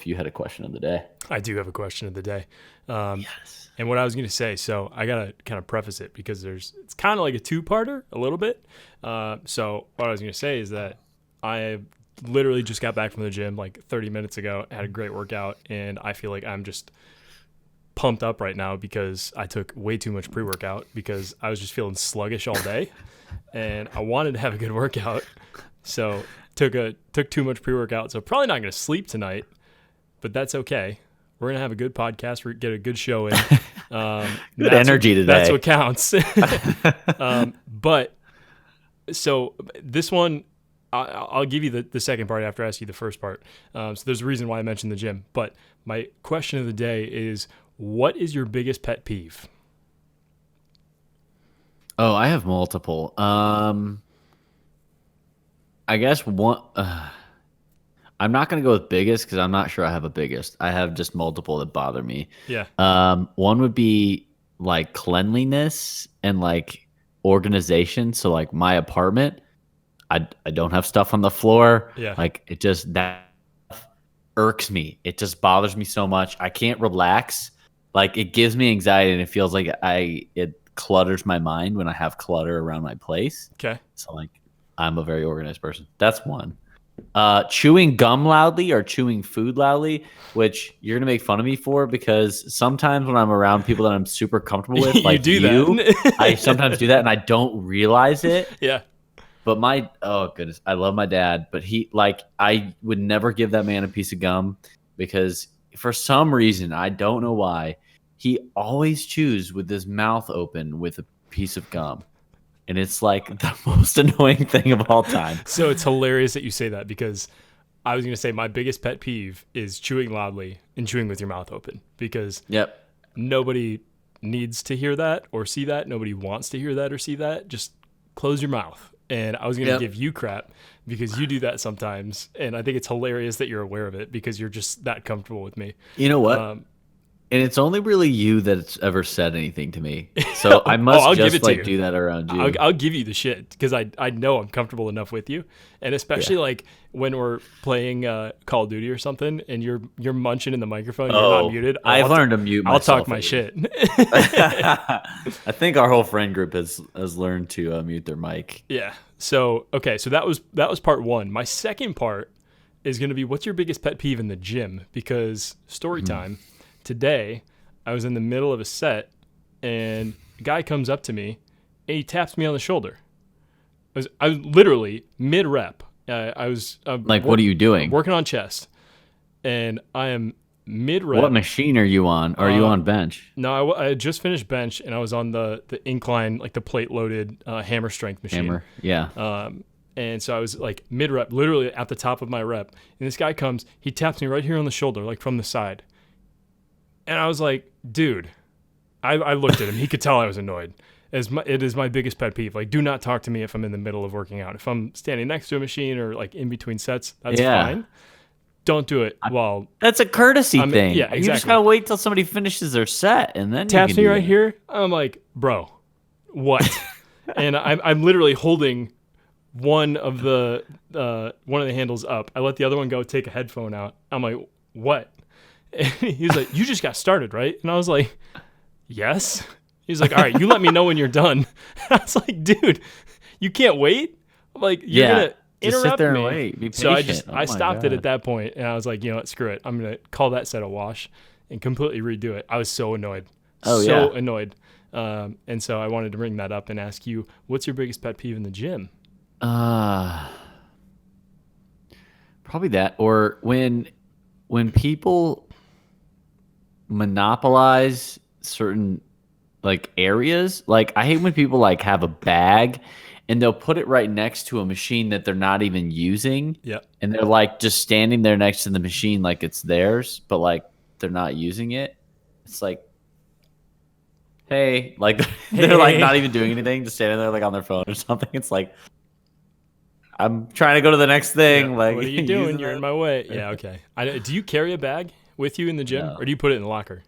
you had a question of the day. I do have a question of the day. Yes. And what I was going to say, so I got to kind of preface it because it's kind of like a two-parter a little bit. So what I was going to say is that I literally just got back from the gym like 30 minutes ago, had a great workout, and I feel like I'm just pumped up right now because I took way too much pre-workout because I was just feeling sluggish all day and I wanted to have a good workout. So took too much pre-workout. So probably not going to sleep tonight, but that's okay. We're going to have a good podcast. We're get a good show in. Good energy today. That's what counts. But so this one, I'll give you the second part after I ask you the first part. So there's a reason why I mentioned the gym. But my question of the day is, what is your biggest pet peeve? Oh, I have multiple. I guess one. I'm not going to go with biggest because I'm not sure I have a biggest. I have just multiple that bother me. Yeah. One would be like cleanliness and like organization. So like my apartment, I don't have stuff on the floor. Yeah. Like it just that irks me. It just bothers me so much. I can't relax. Like it gives me anxiety and it feels like it clutters my mind when I have clutter around my place. Okay. So like I'm a very organized person. That's one. Chewing gum loudly or chewing food loudly, which you're gonna make fun of me for because sometimes when I'm around people that I'm super comfortable with, like that. I sometimes do that and I don't realize it. Yeah. But oh goodness, I love my dad, but I would never give that man a piece of gum because for some reason, I don't know why, he always chews with his mouth open with a piece of gum. And it's like the most annoying thing of all time. So it's hilarious that you say that because I was going to say my biggest pet peeve is chewing loudly and chewing with your mouth open because nobody needs to hear that or see that. Nobody wants to hear that or see that. Just close your mouth. And I was going to give you crap because you do that sometimes. And I think it's hilarious that you're aware of it because you're just that comfortable with me. You know what? And it's only really you that's ever said anything to me. So I must just like do that around you. I'll give you the shit because I know I'm comfortable enough with you. And especially like when we're playing Call of Duty or something and you're munching in the microphone, you're not muted. I've learned to mute myself. I'll talk my shit. I think our whole friend group has learned to mute their mic. Yeah. So, okay. So that was part one. My second part is going to be what's your biggest pet peeve in the gym? Because story time. Today, I was in the middle of a set, and a guy comes up to me, and he taps me on the shoulder. I was literally mid-rep. I was like, what are you doing? Working on chest, and I am mid-rep. What machine are you on? Are you on bench? No, I had just finished bench, and I was on the incline, like the plate-loaded hammer strength machine. Hammer, yeah. And so I was like mid-rep, literally at the top of my rep, and this guy comes, he taps me right here on the shoulder, like from the side. And I was like, dude, I looked at him. He could tell I was annoyed. It is my biggest pet peeve. Like, do not talk to me if I'm in the middle of working out. If I'm standing next to a machine or like in between sets, that's fine. Don't do it while... That's a courtesy thing. Yeah, exactly. You just got to wait till somebody finishes their set and then taps me right here. I'm like, bro, what? And I'm literally holding one of the handles up. I let the other one go, take a headphone out. I'm like, what? And he was like, you just got started, right? And I was like, yes. He's like, all right, you let me know when you're done. I was like, dude, you can't wait? I'm like, you're going to interrupt sit there me. And wait. Be so patient. I stopped it at that point, and I was like, you know what, screw it. I'm going to call that set a wash and completely redo it. I was so annoyed. Annoyed. And so I wanted to bring that up and ask you, what's your biggest pet peeve in the gym? Probably that. Or when people monopolize certain like areas, like I hate when people like have a bag and they'll put it right next to a machine that they're not even using. Yep. And they're like just standing there next to the machine like it's theirs, but like they're not using it. It's like, hey, like they're like not even doing anything, just standing there like on their phone or something. It's like, I'm trying to go to the next thing. Yeah. Like, what are you doing? You're in my way. Yeah, okay. Do you carry a bag with you in the gym, or do you put it in the locker?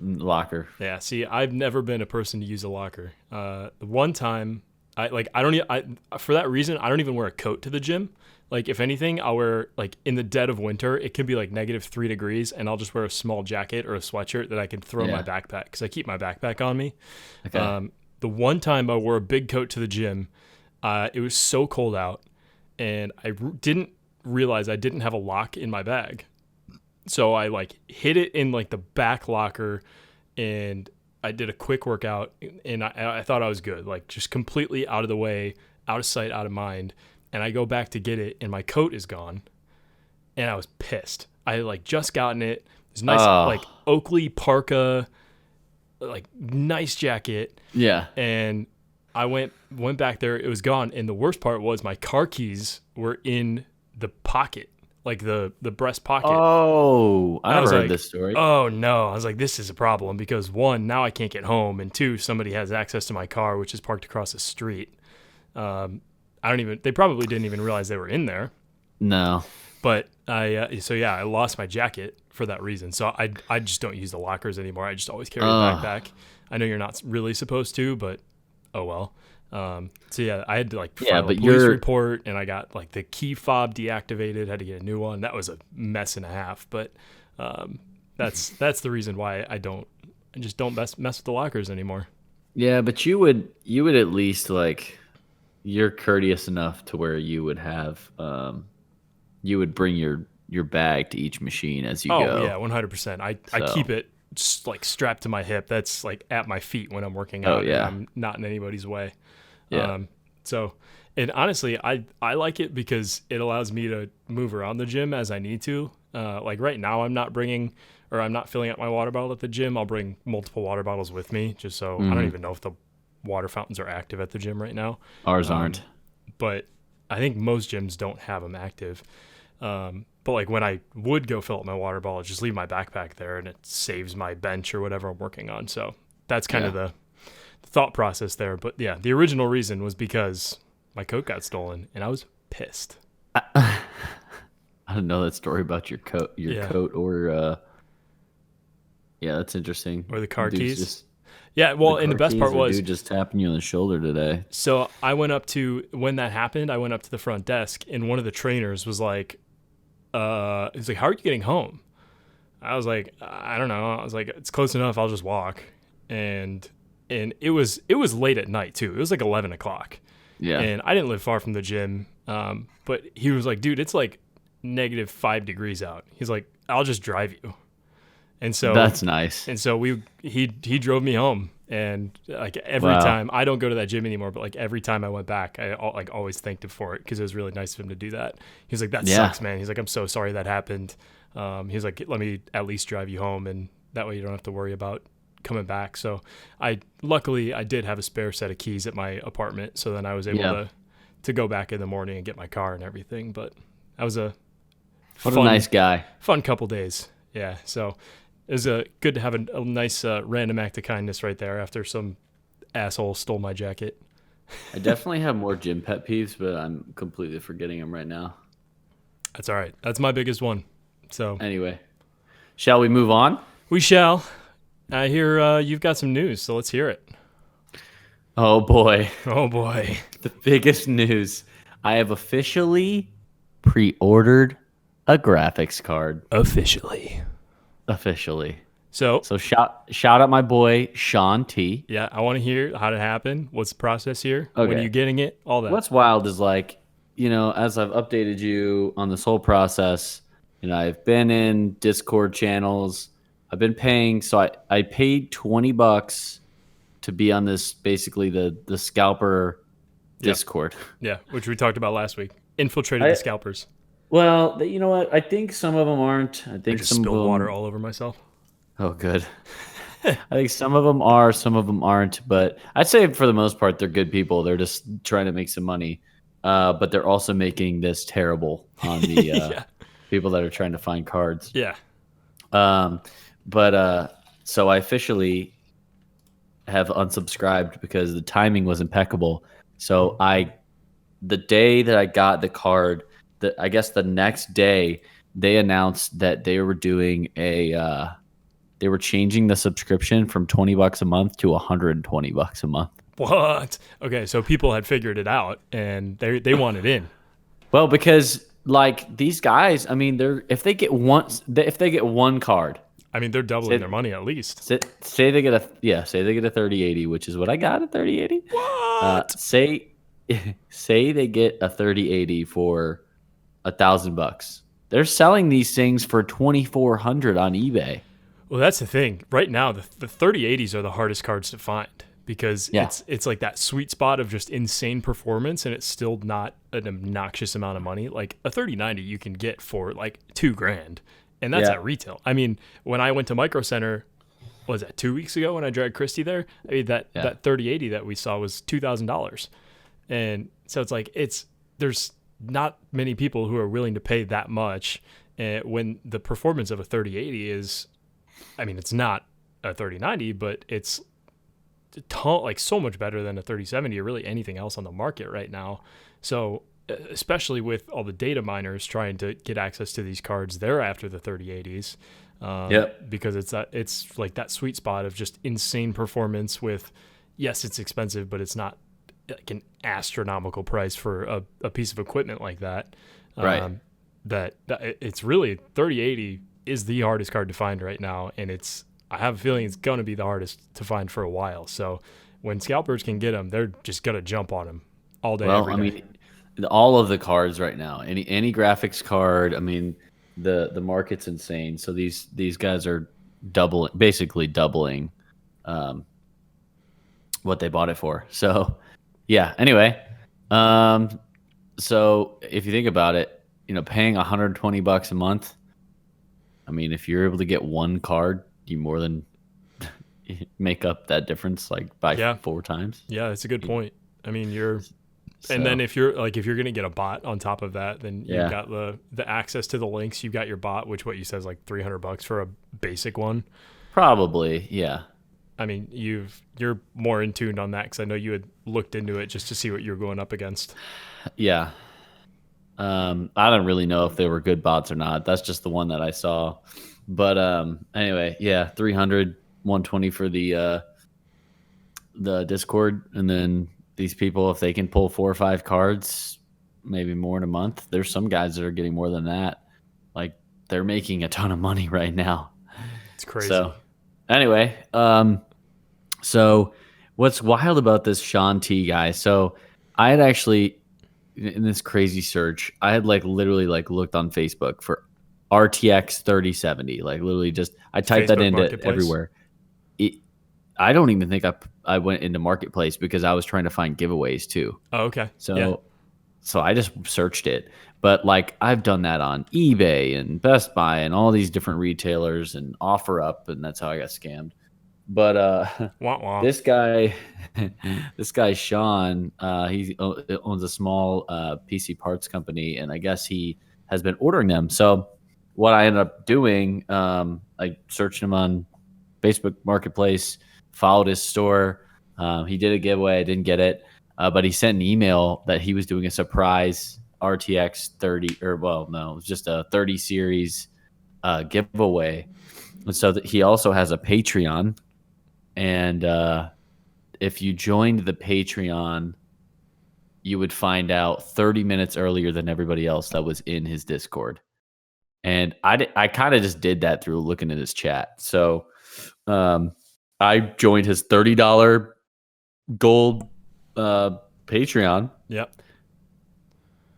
Locker. Yeah. See, I've never been a person to use a locker. The one time, for that reason, I don't even wear a coat to the gym. Like if anything, I'll wear like in the dead of winter, it can be like -3 degrees, and I'll just wear a small jacket or a sweatshirt that I can throw in my backpack because I keep my backpack on me. Okay. The one time I wore a big coat to the gym, it was so cold out, and I didn't realize I didn't have a lock in my bag. So I like hid it in like the back locker, and I did a quick workout, and I thought I was good, like just completely out of the way, out of sight, out of mind. And I go back to get it, and my coat is gone, and I was pissed. I had like just gotten it. It's nice, like Oakley parka, like nice jacket. Yeah. And I went back there. It was gone, and the worst part was my car keys were in the pocket, like the breast pocket. Oh, I never heard like, this story. Oh no. I was like, this is a problem because one, now I can't get home, and two, somebody has access to my car, which is parked across the street. They probably didn't even realize they were in there. No. But I lost my jacket for that reason. So I just don't use the lockers anymore. I just always carry a backpack. I know you're not really supposed to, but oh well. So yeah, I had to like file a police report, and I got like the key fob deactivated, had to get a new one. That was a mess and a half, but that's the reason why I just don't mess with the lockers anymore. Yeah, but you would at least like, you're courteous enough to where you would have you would bring your bag to each machine as you go. Oh yeah, 100%. I keep it just like strapped to my hip. That's like at my feet when I'm working out. Oh yeah. I'm not in anybody's way. Yeah. And honestly, I like it because it allows me to move around the gym as I need to. Like right now, I'm not filling up my water bottle at the gym. I'll bring multiple water bottles with me just so I don't even know if the water fountains are active at the gym right now. Ours aren't. But I think most gyms don't have them active. But like when I would go fill up my water bottle, I just leave my backpack there, and it saves my bench or whatever I'm working on. So that's kind of the thought process there. But yeah, the original reason was because my coat got stolen, and I was pissed. I didn't know that story about your coat, or that's interesting. Or the car keys. Yeah, well, and the best part was dude just tapping you on the shoulder today. So when that happened, I went up to the front desk, and one of the trainers was like, he's like, "How are you getting home?" I was like, "I don't know." I was like, "It's close enough. I'll just walk." And it was late at night too. It was like 11 o'clock. Yeah. And I didn't live far from the gym. But he was like, "Dude, it's like -5 degrees out." He's like, "I'll just drive you." And so that's nice. And so he drove me home, and like every time, I don't go to that gym anymore, but like every time I went back, I like always thanked him for it because it was really nice of him to do that. He's like, "That sucks, man." He's like, "I'm so sorry that happened." He's like, "Let me at least drive you home, and that way you don't have to worry about coming back." So luckily I did have a spare set of keys at my apartment, so then I was able to go back in the morning and get my car and everything. But that was a nice guy. Fun couple days. Yeah. So it was good to have a nice random act of kindness right there after some asshole stole my jacket. I definitely have more gym pet peeves, but I'm completely forgetting them right now. That's all right. That's my biggest one. So anyway, shall we move on? We shall. I hear you've got some news, so let's hear it. Oh boy. Oh boy. The biggest news. I have officially pre-ordered a graphics card. Officially. So shout out my boy Sean T. Yeah, I want to hear how it happened. What's the process here? Okay. When are you getting it? All that. What's wild is like, as I've updated you on this whole process, I've been in Discord channels. I've been paying, so I paid $20 to be on this, basically the Scalper Discord. Yeah, which we talked about last week. Infiltrated the Scalpers. Well, you know what? I think some of them aren't. I think some spilled water all over myself. Oh, good. I think some of them are, some of them aren't. But I'd say for the most part, they're good people. They're just trying to make some money. But they're also making this terrible on the people that are trying to find cards. Yeah. So I officially have unsubscribed because the timing was impeccable. So the day that I got the card, I guess the next day they announced that they were doing they were changing the subscription from $20 a month to $120 a month. What? Okay, so people had figured it out and they wanted in. Well, because like these guys, I mean, if they get one card, I mean, they're doubling their say, money at least. say they get a 3080, which is what I got, a 3080. What? Say say they get a 3080 for $1,000. They're selling these things for 2,400 on eBay. Well, that's the thing. Right now, the 3080s are the hardest cards to find because Yeah. it's like that sweet spot of just insane performance, and it's still not an obnoxious amount of money. Like a 3090 you can get for like $2,000, and that's Yeah. at retail. I mean, when I went to Micro Center, what was that 2 weeks ago when I dragged Christy there? I mean, that 3080 that we saw was $2,000, and so it's like there's not many people who are willing to pay that much when the performance of a 3080 is, I mean, it's not a 3090, but it's like so much better than a 3070 or really anything else on the market right now. So especially with all the data miners trying to get access to these cards, they're after the 3080s. Because it's like that sweet spot of just insane performance with, yes, it's expensive, but it's not like an astronomical price for a piece of equipment like that. Right. That it's really 3080 is the hardest card to find right now, and I have a feeling it's going to be the hardest to find for a while. So when scalpers can get them, they're just going to jump on them all day. Well, every day. I mean, all of the cards right now, any graphics card, I mean, the market's insane. So these guys are basically doubling what they bought it for. So yeah. Anyway, so if you think about it, paying $120 a month, I mean, if you're able to get one card, you more than make up that difference like by 4 times. Yeah, that's a good point. I mean, and then if you're going to get a bot on top of that, then you've got the access to the links. You've got your bot, which what you said is like $300 for a basic one. Probably, yeah. I mean, you're more in tune on that because I know you had looked into it just to see what you're going up against. Yeah. I don't really know if they were good bots or not. That's just the one that I saw. But anyway, yeah, 300, 120 for the Discord, and then these people, if they can pull 4 or 5 cards, maybe more in a month. There's some guys that are getting more than that. Like they're making a ton of money right now. It's crazy. So anyway, so what's wild about this Sean T guy? So I had actually, in this crazy search, I had literally looked on Facebook for RTX 3070. Like literally just, I typed that into everywhere. I don't even think I went into Marketplace because I was trying to find giveaways too. Oh, okay. So I just searched it. But I've done that on eBay and Best Buy and all these different retailers and OfferUp, and that's how I got scammed. But this guy Sean, he owns a small PC parts company, and I guess he has been ordering them. So what I ended up doing, I searched him on Facebook Marketplace, followed his store. He did a giveaway. I didn't get it, but he sent an email that he was doing a surprise RTX 30, or well, no, it was just a 30 series giveaway. And so he also has a Patreon. And if you joined the Patreon, you would find out 30 minutes earlier than everybody else that was in his Discord. And I kind of just did that through looking at his chat. So I joined his $30 gold Patreon. Yep.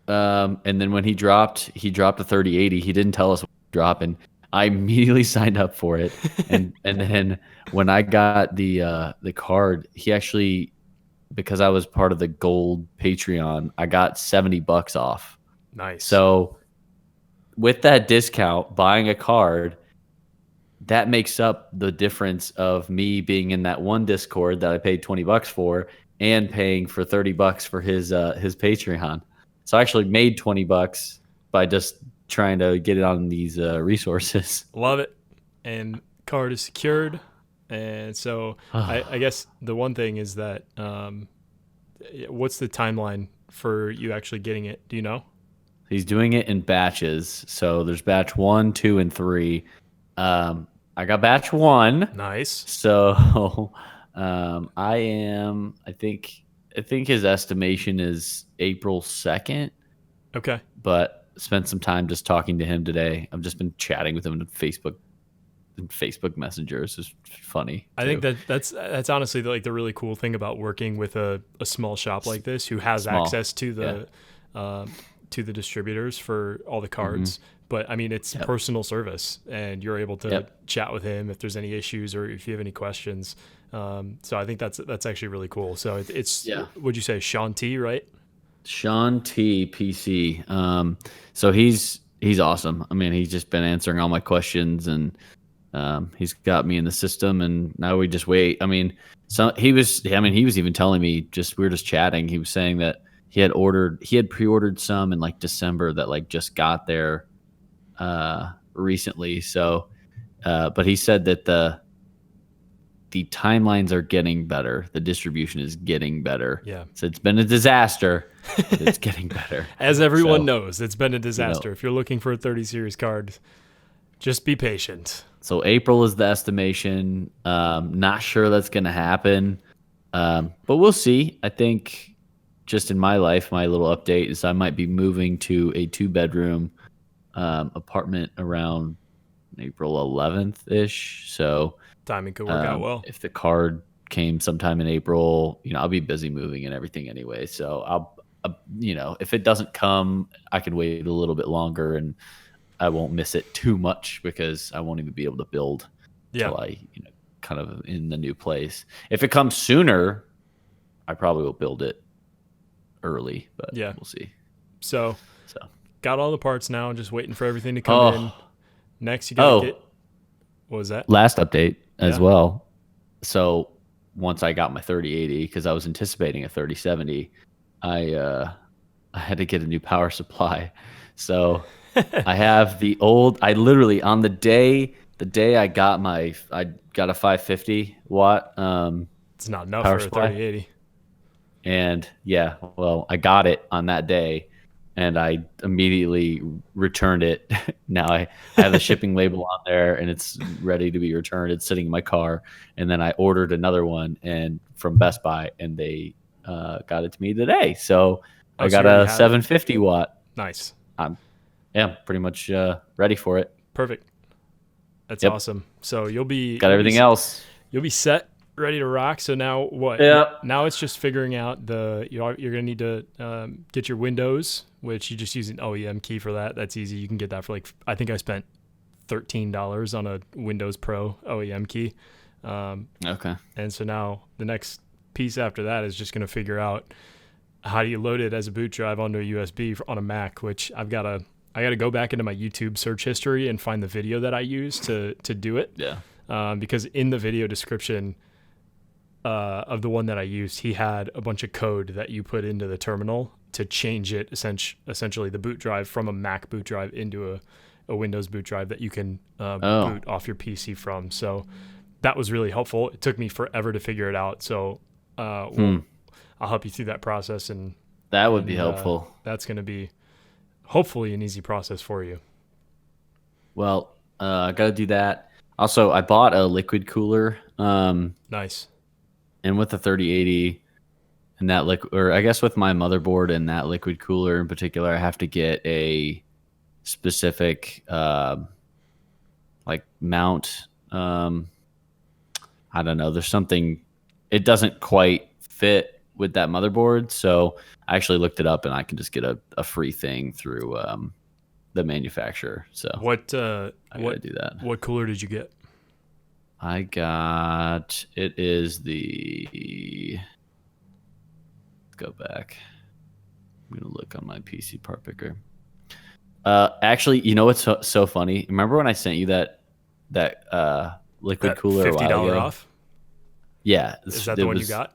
And then when he dropped a 3080, he didn't tell us what he dropped, and I immediately signed up for it. And then when I got the card, he actually, because I was part of the gold Patreon, I got $70 off. Nice. So with that discount, buying a card, that makes up the difference of me being in that one Discord that I paid $20 for and paying for $30 for his Patreon. So I actually made $20 by just trying to get it on these resources. Love it. And card is secured. And so I guess the one thing is that what's the timeline for you actually getting it? Do you know? He's doing it in batches. So there's batch 1, 2, and 3. I got batch 1. Nice. So I think his estimation is April 2nd. Okay. but spent some time just talking to him today. I've just been chatting with him on Facebook Messenger. It's just funny I too. think that's honestly like the really cool thing about working with a small shop like this who has Small. access Yeah. to the distributors for all the Mm-hmm. cards. But I mean, it's Yep. personal service, and you're able to Yep. chat with him if there's any issues or if you have any questions. So I think that's actually really cool. So it's Yeah. would you say Sean T, right? Sean T PC. So he's awesome. I mean, he's just been answering all my questions, and he's got me in the system, and now we just wait. I mean, so he was. I mean, he was even telling me, just we were just chatting. He was saying that he had pre-ordered some in like December that like just got there recently. So, but he said that the timelines are getting better. The distribution is getting better. Yeah. So it's been a disaster, but it's getting better. As everyone So, knows, it's been a you know, disaster. If you're looking for a 30 series card, just be patient. so April is the estimation. Not sure that's going to happen, but we'll see. I think just in my life, my little update is I might be moving to a 2-bedroom apartment around April 11th ish. So Timing could work out well. if the card came sometime in April, I'll be busy moving and everything anyway. So if it doesn't come, I can wait a little bit longer and I won't miss it too much because I won't even be able to build Yeah. till I, kind of in the new place. If it comes sooner, I probably will build it early, but Yeah. we'll see. So So, got all the parts now, just waiting for everything to come in. Next, you gotta get. What was that? Last update as Yeah. well. So once I got my 3080, because I was anticipating a 3070, I had to get a new power supply. So I have the old. I literally on the day I got I got a 550 watt It's not enough power for a supply. 3080. And yeah, well, I got it on that day and I immediately returned it. Now I have the shipping label on there and it's ready to be returned. It's sitting in my car. And then I ordered another one and from Best Buy and they got it to me today. So I So got you already a have it. 750 watt. Nice. Yeah, pretty much ready for it. Perfect. That's Yep. awesome. So you'll be Got else. You'll be set, ready to rock. So now what? Yep. Now it's just figuring out you're gonna need to get your Windows, which you just use an OEM key for that. That's easy. You can get that for like I think I spent $13 on a Windows Pro OEM key. Okay. And so now the next piece after that is just gonna figure out how do you load it as a boot drive onto a USB on a Mac, which I got to go back into my YouTube search history and find the video that I used to do it. Yeah. Because in the video description of the one that I used, he had a bunch of code that you put into the terminal to change it, essentially the boot drive from a Mac boot drive into a Windows boot drive that you can boot off your PC from. So that was really helpful. It took me forever to figure it out. So I'll help you through that process. And that would be helpful. That's going to be hopefully an easy process for you. Well, I got to do that. Also, I bought a liquid cooler. Nice. And with the 3080 and that or I guess with my motherboard and that liquid cooler in particular, I have to get a specific like mount. I don't know. There's something. It doesn't quite fit with that motherboard, so I actually looked it up, and I can just get a free thing through the manufacturer. So I gotta do that. What cooler did you get? I got it is the. Let's go back. I'm gonna look on my PC part picker. Actually, you know what's so funny? Remember when I sent you that liquid cooler $50 a while ago? off? Yeah. Is that the one you got?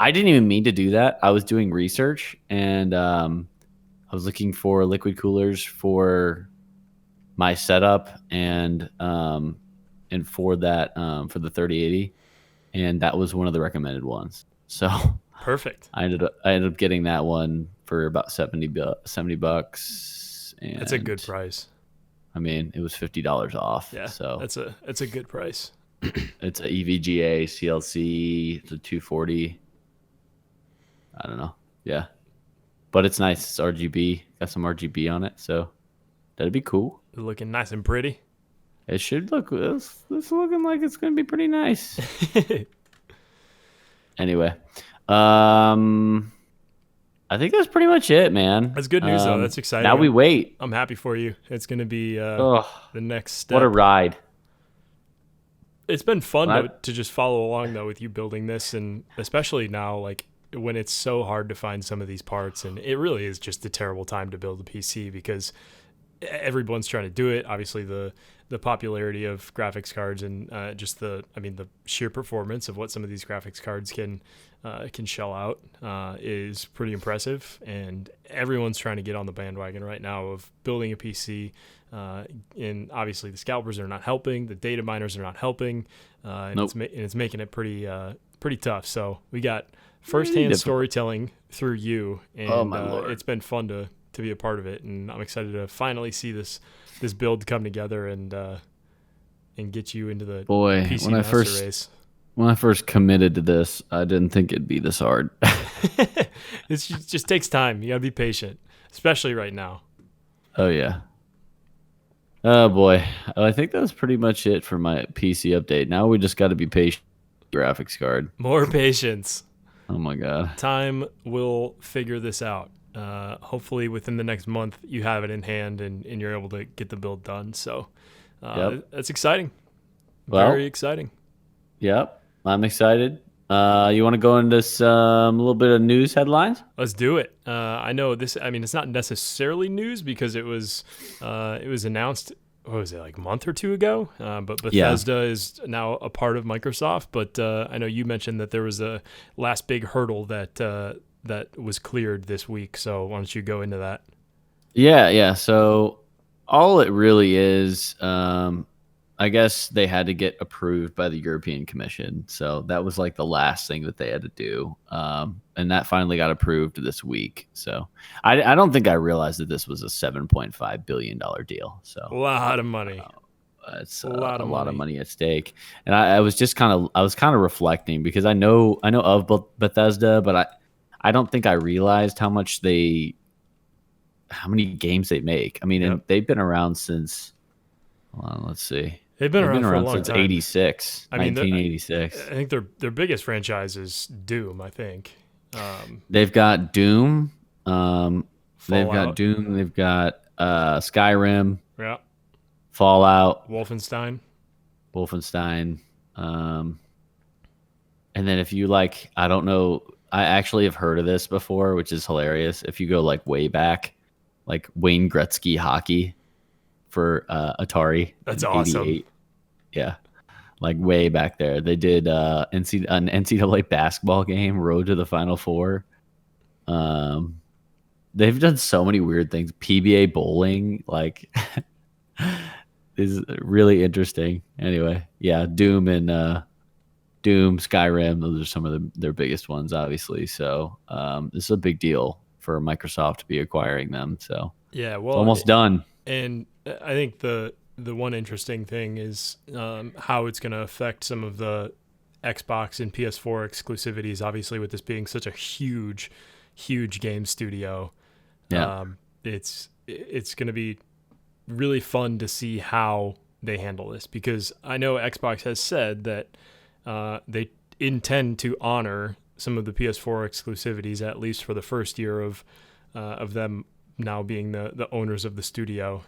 I didn't even mean to do that. I was doing research and I was looking for liquid coolers for my setup and for that for the 3080, and that was one of the recommended ones. So perfect. I ended up getting that one for about $70. And that's a good price. I mean, it was $50 off. Yeah, so that's a good price. It's a EVGA CLC. It's a 240. I don't know. Yeah, but it's nice. It's RGB. got some RGB on it, so that'd be cool. Looking nice and pretty. It should look. It's looking like it's gonna be pretty nice. Anyway, I think that's pretty much it, man. That's good news, though. That's exciting. Now we wait. I'm happy for you. It's going to be Oh, the next step. what a ride. It's been fun to just follow along, though, with you building this, and especially now, like, when it's so hard to find some of these parts, and it really is just a terrible time to build a PC because everyone's trying to do it. Obviously, the popularity of graphics cards and just the sheer performance of what some of these graphics cards can shell out is pretty impressive, and everyone's trying to get on the bandwagon right now of building a PC. And obviously, the scalpers are not helping, the data miners are not helping, and Nope. it's making it pretty tough. So we got firsthand storytelling through you, and Oh, my Lord. it's been fun to be a part of it, and I'm excited to finally see this build come together and get you into the Boy, PC when I master first race. when I first committed to this, I didn't think it'd be this hard. It just takes time. You gotta be patient, especially right now. Oh yeah. Oh boy. I think that's pretty much it for my PC update. Now we just got to be patient. Graphics card. More patience. Oh my god. Time will figure this out. Hopefully within the next month you have it in hand and you're able to get the build done. So that's exciting. Well, Very exciting. Yep. I'm excited. You want to go into some little bit of news headlines? Let's do it. I know this. I mean, it's not necessarily news because it was announced. What was it, like a month or two ago? But Bethesda is now a part of Microsoft. But I know you mentioned that there was a last big hurdle that was cleared this week. So why don't you go into that? Yeah. So all it really is, I guess they had to get approved by the European Commission. So that was like the last thing that they had to do. And that finally got approved this week. So I don't think I realized that this was a $7.5 billion deal. So A lot of money. it's A a lot lot of of money money at stake. And I was just kind of reflecting because I know of Bethesda, but I don't think I realized how many games they make. I mean, and they've been around since, hold on, let's see. They've been around for a long since time. 86, I mean, 1986. I think their biggest franchise is Doom, I think. They've got Doom. They've got Fallout. Doom. They've got Skyrim, Yeah. Fallout, Wolfenstein. and then if you like, I don't know, I actually have heard of this before, which is hilarious. If you go like way back, like Wayne Gretzky hockey for Atari. That's in awesome. 88. Yeah. Like way back there. They did an NCAA basketball game, Road to the Final Four. They've done so many weird things. PBA bowling, like is really interesting. Anyway, yeah, Doom, Skyrim, those are some of their biggest ones, obviously. So this is a big deal for Microsoft to be acquiring them. So Yeah, well, it's almost done. And I think the one interesting thing is how it's going to affect some of the Xbox and PS4 exclusivities. Obviously, with this being such a huge game studio, Yeah. It's going to be really fun to see how they handle this, because I know Xbox has said that they intend to honor some of the PS4 exclusivities, at least for the first year of them now being the owners of the studio.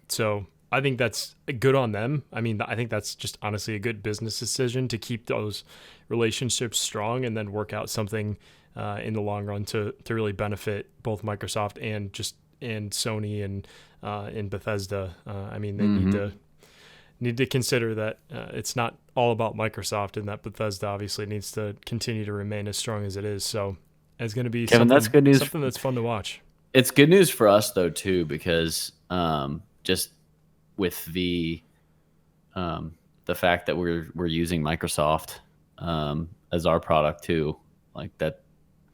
So I think that's good on them. I mean, I think that's just honestly a good business decision to keep those relationships strong and then work out something in the long run to really benefit both Microsoft and Sony and Bethesda. I mean, they need to consider that it's not all about Microsoft, and that Bethesda obviously needs to continue to remain as strong as it is. So it's going to be Kevin, that's good news. Something that's fun to watch. It's good news for us though too, because just with the fact that we're using Microsoft as our product too, like that.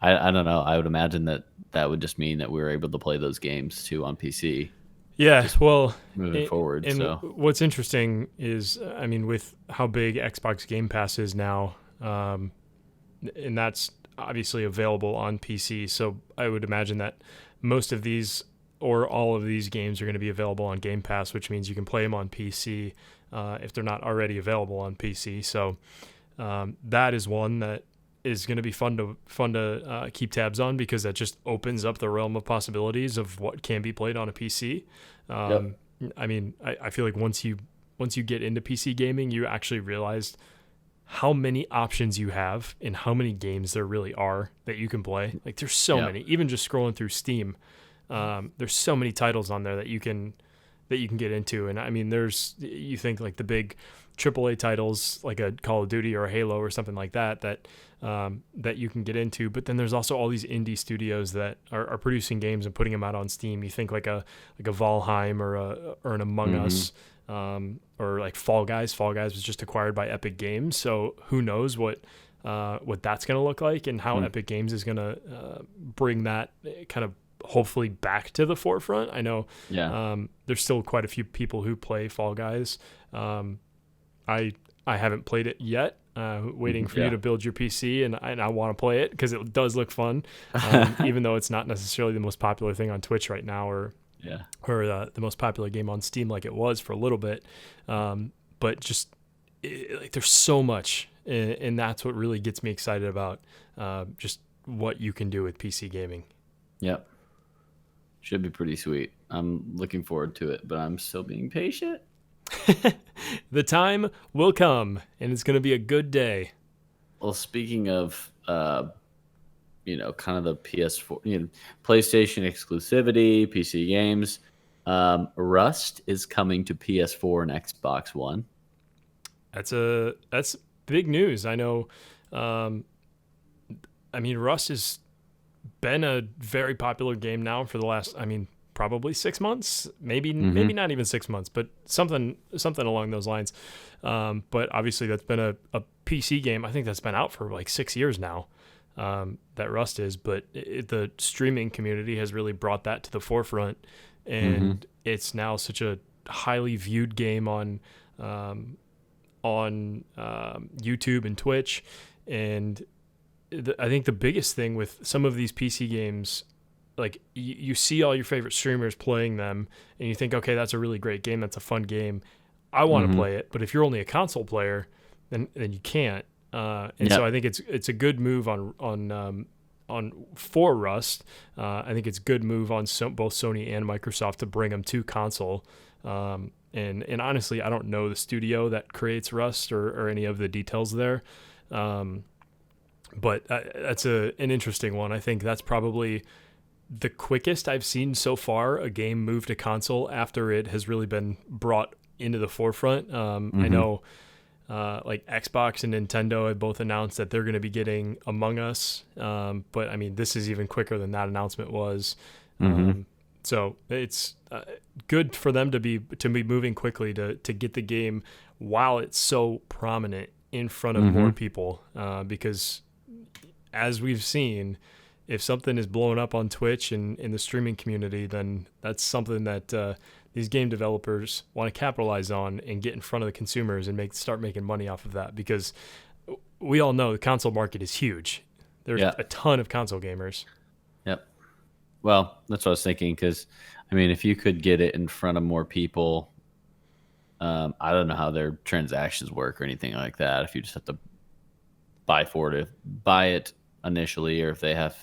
I don't know. I would imagine that would just mean that we're able to play those games too on PC. Yeah, well, moving forward. And so what's interesting is, I mean, with how big Xbox Game Pass is now, and that's obviously available on PC. So I would imagine that most of these or all of these games are going to be available on Game Pass, which means you can play them on PC if they're not already available on PC. So that is one that is going to be fun to keep tabs on, because that just opens up the realm of possibilities of what can be played on a PC. Yep. I mean, I feel like once you get into PC gaming, you actually realize how many options you have and how many games there really are that you can play. Like there's so many, even just scrolling through Steam. There's so many titles on there that you can get into. And I mean, you think like the big AAA titles like a Call of Duty or a Halo or something like that that you can get into, but then there's also all these indie studios that are producing games and putting them out on Steam. You think like a Valheim or an Among Us, or like Fall Guys. Fall Guys was just acquired by Epic Games, so who knows what that's going to look like, and how Epic Games is going to bring that kind of hopefully back to the forefront. I know there's still quite a few people who play Fall Guys. I haven't played it yet. Waiting for you to build your PC, and I want to play it because it does look fun, even though it's not necessarily the most popular thing on Twitch right now, or the most popular game on Steam like it was for a little bit. But just like there's so much, and that's what really gets me excited about just what you can do with PC gaming. Yep. Should be pretty sweet. I'm looking forward to it, but I'm still being patient. The time will come, and it's going to be a good day. Well, speaking of, kind of the PS4, PlayStation exclusivity, PC games, Rust is coming to PS4 and Xbox One. That's big news. I know. I mean, Rust has been a very popular game now for the last, probably 6 months, maybe not even 6 months, but something along those lines. But obviously that's been a PC game. I think that's been out for like 6 years now, that Rust is, but the streaming community has really brought that to the forefront, and it's now such a highly viewed game on YouTube and Twitch. And I think the biggest thing with some of these PC games, like you see all your favorite streamers playing them and you think, okay, that's a really great game. That's a fun game. I want to play it. But if you're only a console player, then you can't. So I think it's a good move on for Rust. I think it's a good move on both Sony and Microsoft to bring them to console. And honestly, I don't know the studio that creates Rust or any of the details there. But that's an interesting one. I think that's probably the quickest I've seen so far a game move to console after it has really been brought into the forefront. I know like Xbox and Nintendo have both announced that they're going to be getting Among Us. But I mean, this is even quicker than that announcement was. So it's good for them to be moving quickly to get the game while it's so prominent in front of more people. Because as we've seen, if something is blowing up on Twitch and in the streaming community, then that's something that these game developers want to capitalize on and get in front of the consumers and start making money off of that, because we all know the console market is huge. There's a ton of console gamers. Yep. Well, that's what I was thinking, because, if you could get it in front of more people, I don't know how their transactions work or anything like that, if you just have to buy it initially, or if they have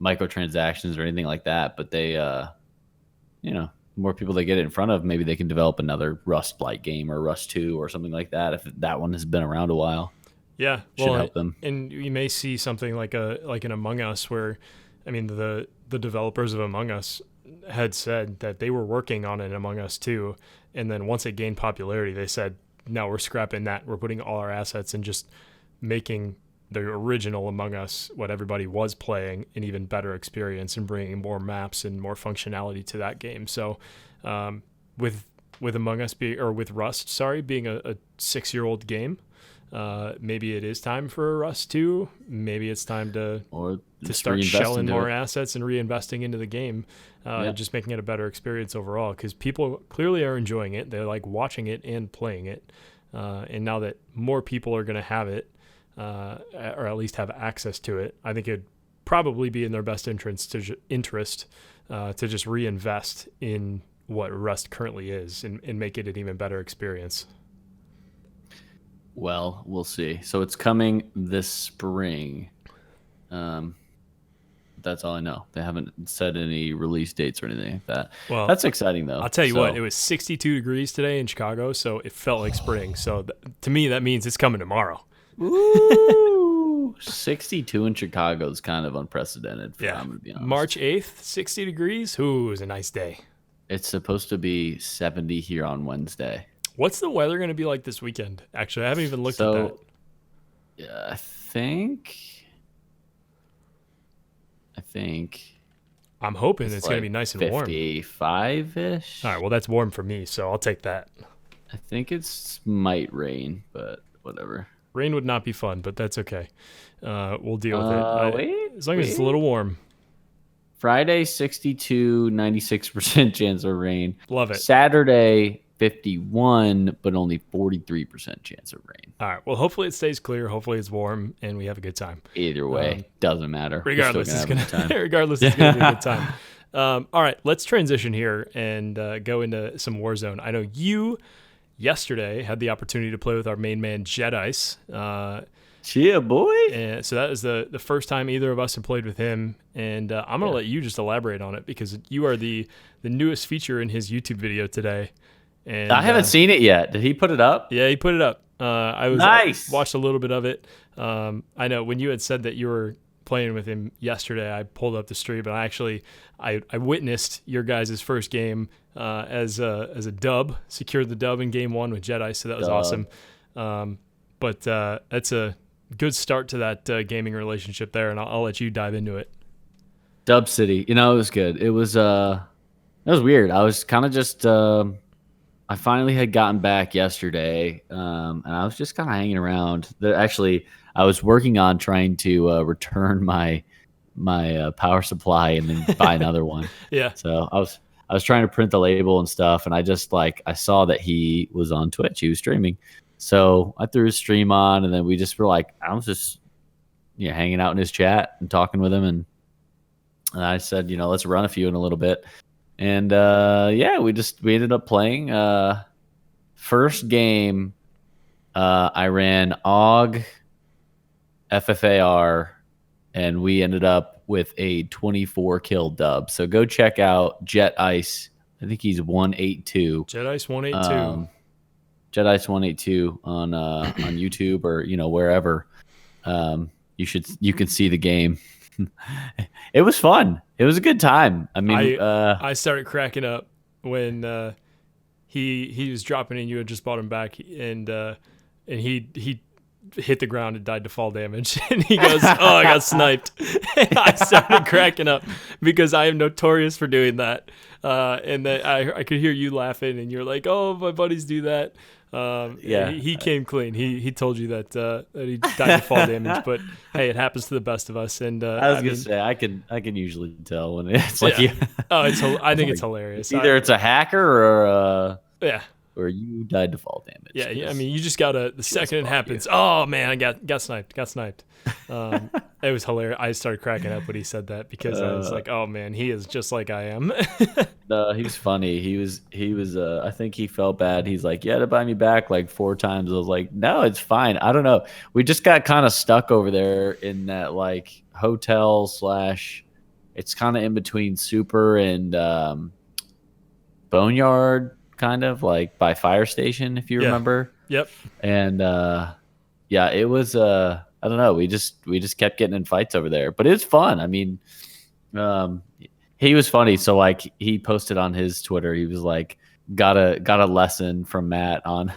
microtransactions or anything like that, but they more people they get it in front of, maybe they can develop another Rust-like game or Rust 2 or something like that, if that one has been around a while. Yeah, should help them. And you may see something like an Among Us, where the developers of Among Us had said that they were working on an Among Us 2, and then once it gained popularity, they said, no, we're scrapping that, we're putting all our assets and just making the original Among Us, what everybody was playing, an even better experience, and bringing more maps and more functionality to that game. So with Among Us with Rust, being a 6-year-old game, maybe it is time for Rust 2. Maybe it's time to start shelling more assets and reinvesting into the game, just making it a better experience overall, because people clearly are enjoying it. They like watching it and playing it. And now that more people are going to have it, or at least have access to it, I think it'd probably be in their best interest to just reinvest in what Rust currently is and make it an even better experience. Well, we'll see. So it's coming this spring. That's all I know. They haven't said any release dates or anything like that. Well, That's exciting, though. I'll tell you what, it was 62 degrees today in Chicago, so it felt like spring. So to me, that means it's coming tomorrow. Ooh, 62 in Chicago is kind of unprecedented. I'm going to be honest. March 8th, 60 degrees. Ooh, it was a nice day. It's supposed to be 70 here on Wednesday. What's the weather going to be like this weekend? Actually, I haven't even looked at that. Yeah, I think I'm hoping it's going to be nice and warm. 55-ish. All right, well, that's warm for me, so I'll take that. I think it might rain, but whatever. Rain would not be fun, but that's okay. We'll deal with it. As long as it's a little warm. Friday, 62, 96% chance of rain. Love it. Saturday, 51, but only 43% chance of rain. All right. Well, hopefully it stays clear. Hopefully it's warm and we have a good time. Either way, doesn't matter. Regardless, it's going to be a good time. All right. Let's transition here and go into some Warzone. I know you yesterday had the opportunity to play with our main man, Jedice. Yeah, boy. And so that was the first time either of us have played with him. And I'm going to let you just elaborate on it because you are the newest feature in his YouTube video today. And I haven't seen it yet. Did he put it up? Yeah, he put it up. I watched a little bit of it. I know when you had said that you were playing with him yesterday, I pulled up the stream, and I witnessed your guys' first game as a dub, secured the dub in game 1 with Jedi, so that was awesome. But that's a good start to that gaming relationship there, and I'll let you dive into it. Dub City, it was good. It was weird. I was kind of just I finally had gotten back yesterday, and I was just kind of hanging around. Actually, I was working on trying to return my power supply and then buy another one. Yeah. So I was trying to print the label and stuff, and I just I saw that he was on Twitch. He was streaming, so I threw his stream on, and then we just were I was just hanging out in his chat and talking with him, and I said, let's run a few in a little bit. And we ended up playing. First game, I ran AUG, FFAR, and we ended up with a 24 kill dub. So go check out Jet Ice. I think he's 182. Jet Ice 182. Jet Ice 182 on YouTube or wherever. You can see the game. It was fun. It was a good time. I mean, I started cracking up when he was dropping and you had just brought him back, and he hit the ground and died to fall damage, and he goes, "Oh, I got sniped." And I started cracking up because I am notorious for doing that. And then I could hear you laughing, and you're like, "Oh, my buddies do that." He came clean. He told you that he died to fall damage, but hey, it happens to the best of us. And I was gonna say I can usually tell when it's like I think it's hilarious. Either it's a hacker or or you died to fall damage. Yeah. I mean, you just got the second it happens. Oh man, I got sniped. It was hilarious. I started cracking up when he said that because I was like, oh man, he is just like I am. No, he was funny. He was. I think he felt bad. He's like, you had to buy me back like 4 times. I was like, no, it's fine. I don't know. We just got kind of stuck over there in that hotel / it's kind of in between Super and Boneyard, kind of by Fire Station, if you remember. Yep. And it was I don't know. We just kept getting in fights over there, but it was fun. I mean, he was funny. So he posted on his Twitter. He was like, got a lesson from Matt on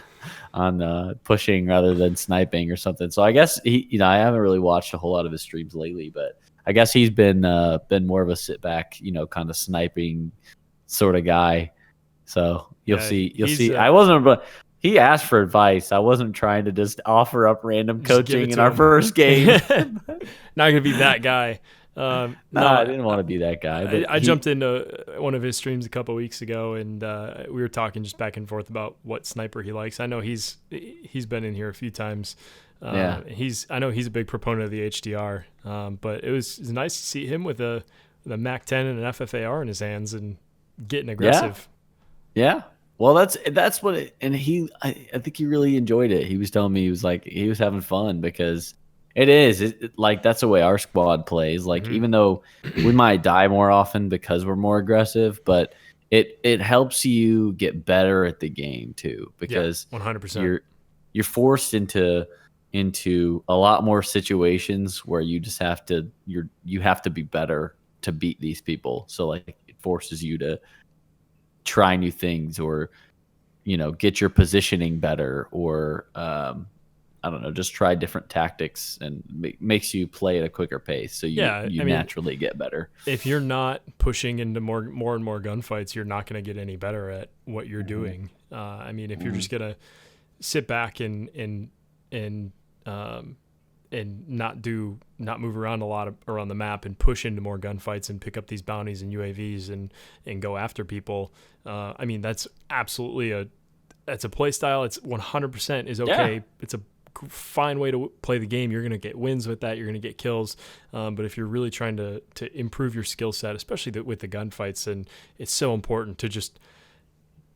pushing rather than sniping or something. So I guess he, I haven't really watched a whole lot of his streams lately, but I guess he's been more of a sit back, kind of sniping sort of guy. So you'll see. I wasn't, but he asked for advice. I wasn't trying to just offer up random coaching in our first game. Not gonna be that guy. No, I didn't want to be that guy. But I jumped into one of his streams a couple of weeks ago, and we were talking just back and forth about what sniper he likes. I know he's been in here a few times. I know he's a big proponent of the HDR. But it was nice to see him with a the Mac 10 and an FFAR in his hands and getting Yeah. aggressive. Yeah. Well, that's what and I think he really enjoyed it. He was telling me he was having fun because like that's the way our squad plays. Like Mm-hmm. even though we might die more often because we're more aggressive, but it helps you get better at the game too Yeah, because 100%. you're forced into a lot more situations where you just you have to be better to beat these people. So like it forces you to try new things or get your positioning better or I don't know, just try different tactics and makes you play at a quicker pace so Yeah, you I mean, naturally get better. if you're not pushing into more and more gunfights, you're not going to get any better at what you're doing. I mean, if you're just going to sit back and not move around a lot around the map and push into more gunfights and pick up these bounties and UAVs and go after people, I mean, that's absolutely that's a play style. It's 100% is okay. Yeah. It's a fine way to play the game. You're going to get wins with that. You're going to get kills. But if you're really trying to improve your skill set, especially with the gunfights, and it's so important to just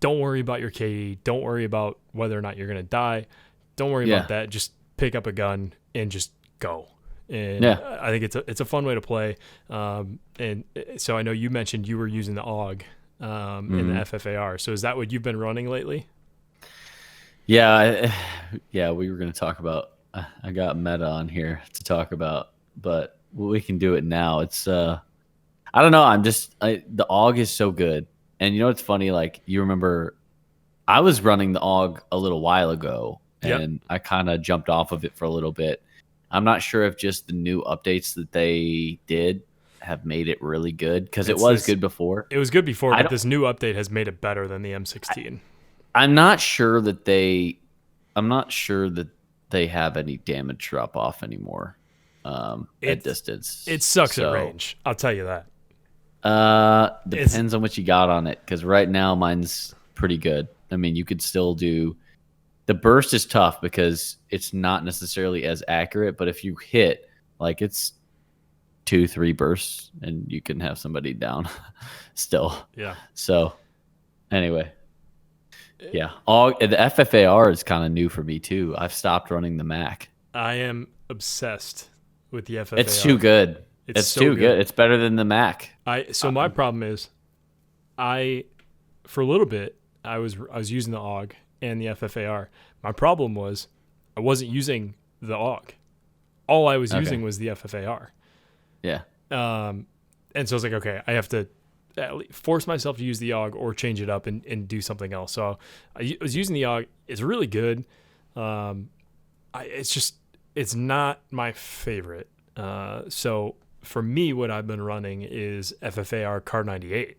don't worry about your KD. Don't worry about whether or not you're going to die. Don't worry about that. Just pick up a gun and just go. And I think it's a fun way to play. And so I know you mentioned you were using the AUG in the FFAR. So is that what you've been running lately? Yeah, we were going to talk about I got meta on here to talk about, but we can do it now. It's I don't know, the AUG is so good. And you know what's funny, like you remember I was running the AUG a little while ago and I kind of jumped off of it for a little bit. I'm not sure if just the new updates that they did have made it really good because it was good before. It was good before, but this new update has made it better than the M16. I'm not sure that they have any damage drop off anymore at distance. It sucks at range. I'll tell you that. Depends on what you got on it because right now mine's pretty good. I mean, you could still do the burst is tough because it's not necessarily as accurate, but if you hit like it's 2-3 bursts and you can have somebody down still. Yeah. So anyway. Yeah. The FFAR is kind of new for me too. I've stopped running the Mac. I am obsessed with the FFAR. It's too good. It's so too good. It's better than the Mac. My problem is for a little bit I was using the AUG and the FFAR. My problem was I wasn't using the AUG. All I was using was the FFAR. Yeah. And so I was like, okay, I have to force myself to use the AUG or change it up and do something else. So I was using the AUG. It's really good. It's not my favorite. So for me, what I've been running is FFAR Car 98.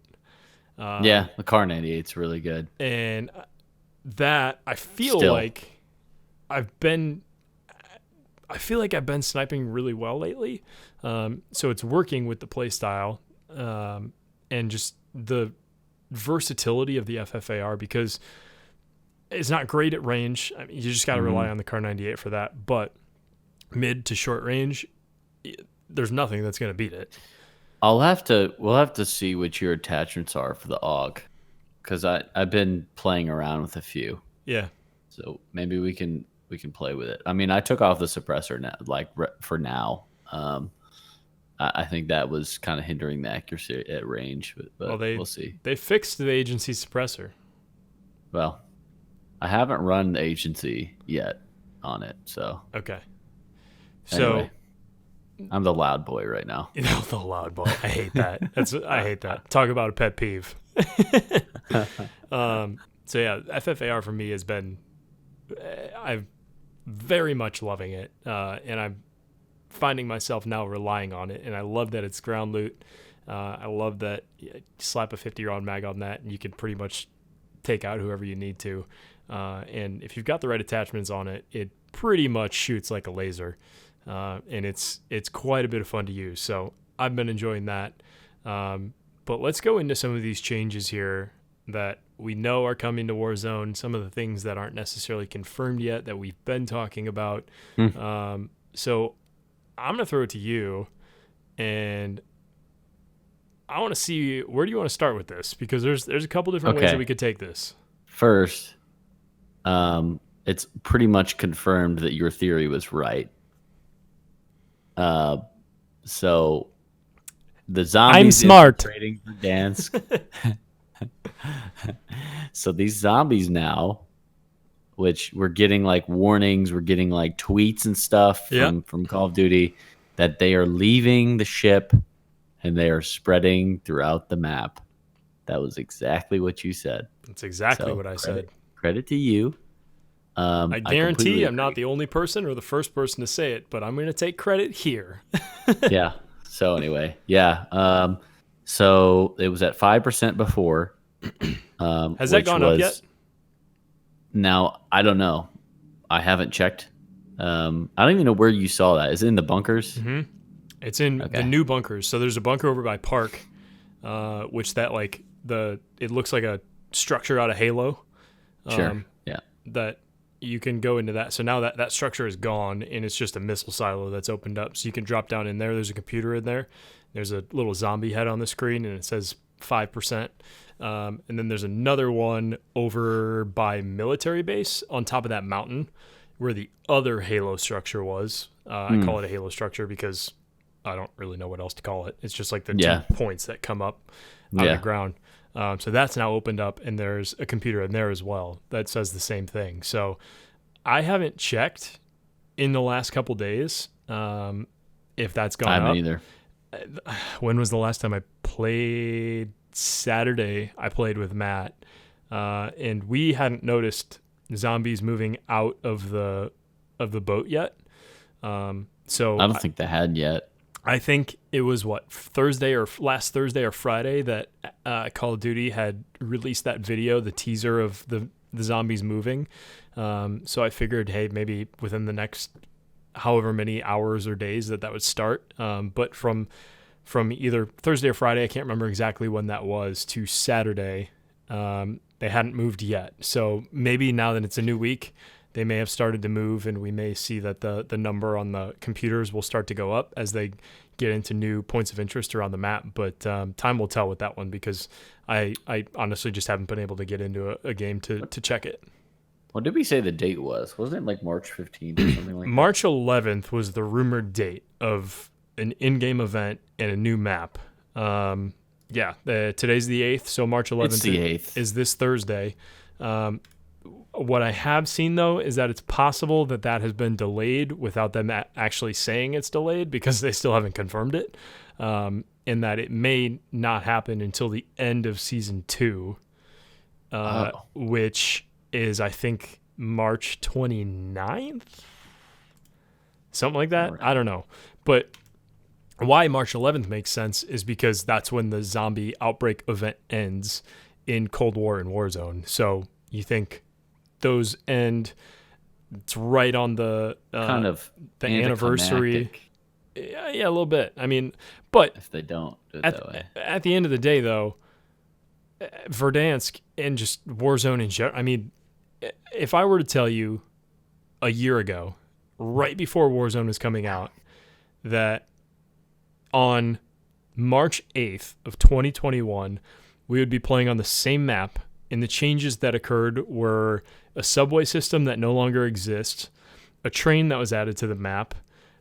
The Car 98 is really good. And that I feel like I've been sniping really well lately. So it's working with the play style. And just the versatility of the FFAR because it's not great at range. I mean, you just got to rely on the Car 98 for that. But mid to short range, there's nothing that's going to beat it. We'll have to see what your attachments are for the AUG because I've been playing around with a few. Yeah. So maybe we can play with it. I mean, I took off the suppressor now, for now. I think that was kind of hindering the accuracy at range, but we'll see. They fixed the agency suppressor. Well, I haven't run the agency yet on it, so. Okay. Anyway, I'm the loud boy right now. You know, the loud boy. I hate that. I hate that. Talk about a pet peeve. So yeah, FFAR for me has been, I'm very much loving it, and I'm finding myself now relying on it, and I love that it's ground loot. I love that you slap a 50-round mag on that, and you can pretty much take out whoever you need to. And if you've got the right attachments on it, it pretty much shoots like a laser, and it's quite a bit of fun to use. So I've been enjoying that. But let's go into some of these changes here that we know are coming to Warzone, some of the things that aren't necessarily confirmed yet that we've been talking about. So I'm going to throw it to you, and I want to see, where do you want to start with this? Because there's a couple different ways that we could take this. First, it's pretty much confirmed that your theory was right. So the zombies I'm smart. infiltrating Verdansk. So these zombies now, which we're getting like warnings, we're getting like tweets and stuff from Call of Duty that they are leaving the ship and they are spreading throughout the map. That was exactly what you said. That's exactly what I said. Credit to you. I guarantee I'm not the only person or the first person to say it, but I'm going to take credit here. Yeah. So anyway, yeah. So it was at 5% before. Has that gone up yet? Now, I don't know. I haven't checked. I don't even know where you saw that. Is it in the bunkers? Mm-hmm. It's in the new bunkers. So there's a bunker over by Park, which that like it looks like a structure out of Halo. Sure. Yeah. That you can go into that. So now that structure is gone, and it's just a missile silo that's opened up. So you can drop down in there. There's a computer in there. There's a little zombie head on the screen, and it says 5%. And then there's another one over by military base on top of that mountain where the other Halo structure was. I call it a Halo structure because I don't really know what else to call it. It's just like the 2 points that come up out of the ground. So that's now opened up, and there's a computer in there as well that says the same thing. So I haven't checked in the last couple days if that's gone up. I haven't either. When was the last time I played? Saturday I played with Matt, and we hadn't noticed zombies moving out of the boat yet. So I don't think they had yet. I think it was last Thursday or Friday that Call of Duty had released that video, the teaser of the zombies moving. So I figured, hey, maybe within the next however many hours or days that would start. But from either Thursday or Friday, I can't remember exactly when that was, to Saturday, they hadn't moved yet. So maybe now that it's a new week, they may have started to move, and we may see that the number on the computers will start to go up as they get into new points of interest around the map. But time will tell with that one, because I honestly just haven't been able to get into a game to check it. What did we say the date was? Wasn't it like March 15th or something like that? March 11th was the rumored date of an in-game event and a new map. Today's the 8th, so March 11th is this Thursday. What I have seen, though, is that it's possible that has been delayed without them actually saying it's delayed, because they still haven't confirmed it, and that it may not happen until the end of Season 2, which is, I think, March 29th? Something like that? Right. I don't know. But why March 11th makes sense is because that's when the zombie outbreak event ends in Cold War and Warzone. So you think those end, it's right on the kind of the anniversary. Yeah, a little bit. I mean, but if they don't do it that way. At the end of the day, though, Verdansk and just Warzone in general, I mean, if I were to tell you a year ago, right before Warzone was coming out, that on March 8th of 2021, we would be playing on the same map, and the changes that occurred were a subway system that no longer exists, a train that was added to the map,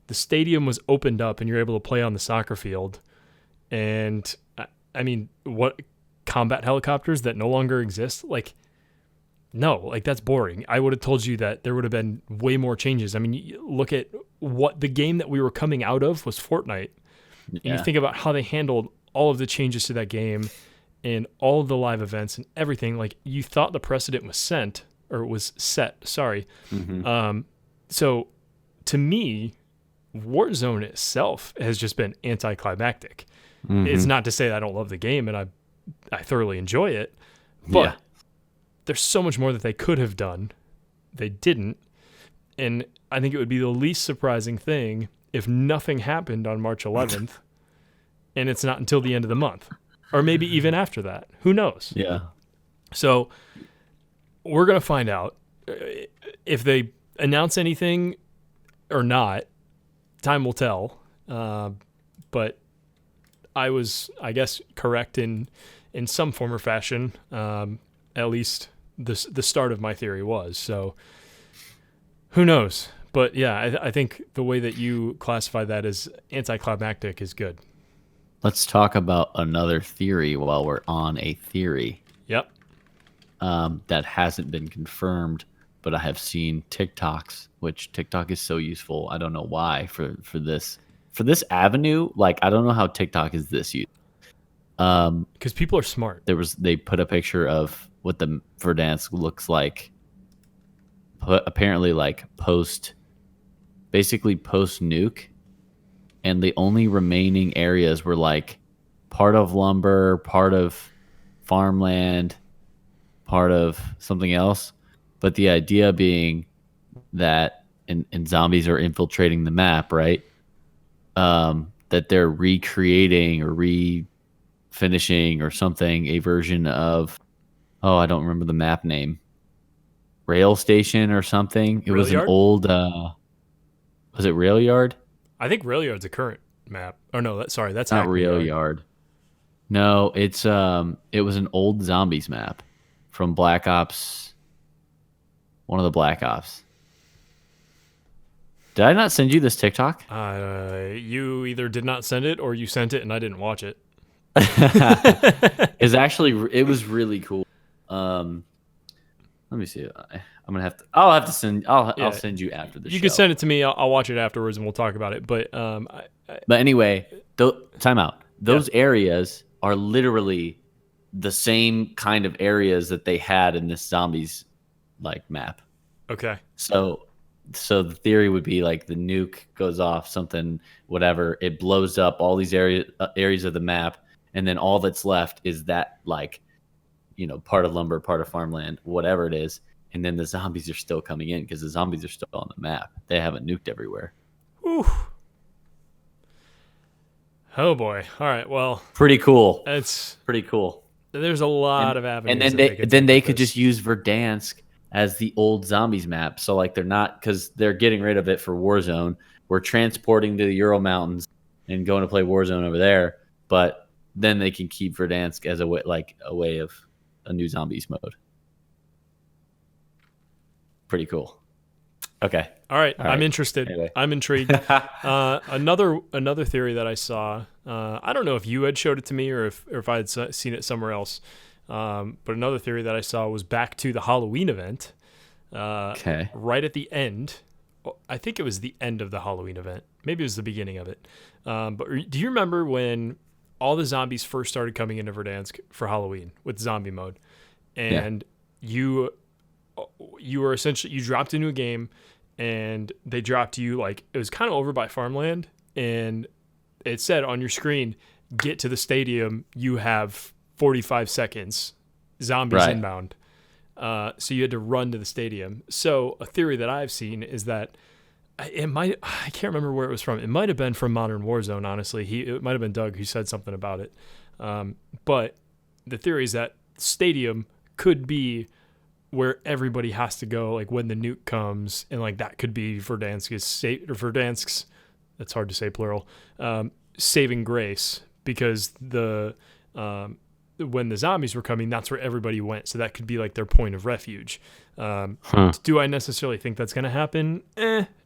the stadium was opened up and you're able to play on the soccer field, and I mean, what, combat helicopters that no longer exist? Like, no, like, that's boring. I would have told you that there would have been way more changes. I mean, you look at what the game that we were coming out of was Fortnite. Yeah. And you think about how they handled all of the changes to that game and all of the live events and everything. Like, you thought the precedent was set. Mm-hmm. So to me, Warzone itself has just been anticlimactic. Mm-hmm. It's not to say that I don't love the game and I thoroughly enjoy it, but there's so much more that they could have done. They didn't. And I think it would be the least surprising thing if nothing happened on March 11th and it's not until the end of the month, or maybe even after that. Who knows? Yeah. So we're going to find out if they announce anything or not. Time will tell. But I was, I guess, correct in some form or fashion. At least the start of my theory was. So who knows? But yeah, I think the way that you classify that as anticlimactic is good. Let's talk about another theory while we're on a theory Yep. that hasn't been confirmed, but I have seen TikToks, which TikTok is so useful. I don't know why for this avenue. Like, I don't know how TikTok is this useful. Because people are smart. They put a picture of what the Verdansk looks like. Apparently, like basically post nuke, and the only remaining areas were like part of lumber, part of farmland, part of something else. But the idea being that and zombies are infiltrating the map, right? That they're recreating or refinishing or something a version of, oh, I don't remember the map name, rail station or something. It Rail was an Yard? old was it rail yard? I think Rail Yard's a current map. Oh no, that's Not Hackney rail Yard. yard. No, it was an old zombies map from Black Ops, one of the Black Ops. Did I not send you this TikTok? You either did not send it or you sent it and I didn't watch it. It was really cool. Let me see. I'll have to send. I'll send you after the show. You can send it to me. I'll watch it afterwards and we'll talk about it. But But anyway, time out. Those areas are literally the same kind of areas that they had in this zombies like map. okay. So the theory would be like the nuke goes off, something, whatever, it blows up all these areas of the map, and then all that's left is that, like, part of lumber, part of farmland, whatever it is, and then the zombies are still coming in because the zombies are still on the map. They haven't nuked everywhere. Whew. Oh boy. All right. Well, Pretty cool. it's Pretty cool. there's a lot of avenues. And then they could just use Verdansk as the old zombies map. So like they're not, because they're getting rid of it for Warzone. We're transporting to the Ural Mountains and going to play Warzone over there. But then they can keep Verdansk as a way of a new zombies mode. Pretty cool. Okay. All right. All right. I'm interested. Anyway. I'm intrigued. Another theory that I saw. I don't know if you had showed it to me or if I had seen it somewhere else. But another theory that I saw was back to the Halloween event. Okay. Right at the end. I think it was the end of the Halloween event. Maybe it was the beginning of it. But do you remember when all the zombies first started coming into Verdansk for Halloween with zombie mode? And you were essentially, you dropped into a game and they dropped you, like, it was kind of over by farmland, and it said on your screen, get to the stadium, you have 45 seconds, zombies inbound. So you had to run to the stadium. So a theory that I've seen is that I can't remember where it was from. It might have been from Modern Warzone, honestly. It might have been Doug who said something about it. But the theory is that stadium could be where everybody has to go, like when the nuke comes, and like that could be Verdansk's, that's hard to say plural, saving grace, because when the zombies were coming, that's where everybody went. So that could be like their point of refuge. Do I necessarily think that's going to happen?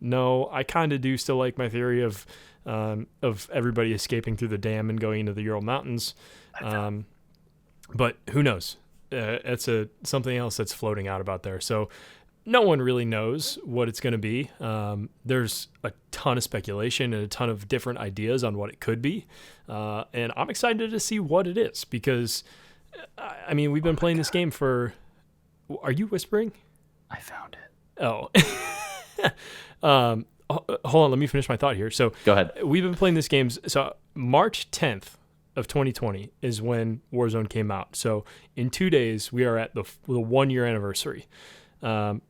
No, I kind of do still like my theory of everybody escaping through the dam and going into the Ural Mountains. But who knows? It's something else that's floating out about there. So no one really knows what it's going to be. There's a ton of speculation and a ton of different ideas on what it could be. And I'm excited to see what it is, because, I mean, we've been playing this game for... Are you whispering? I found it. Oh. Hold on, let me finish my thought here. So Go ahead. We've been playing this game. So March 10th of 2020 is when Warzone came out. So in 2 days, we are at the 1 year anniversary. We've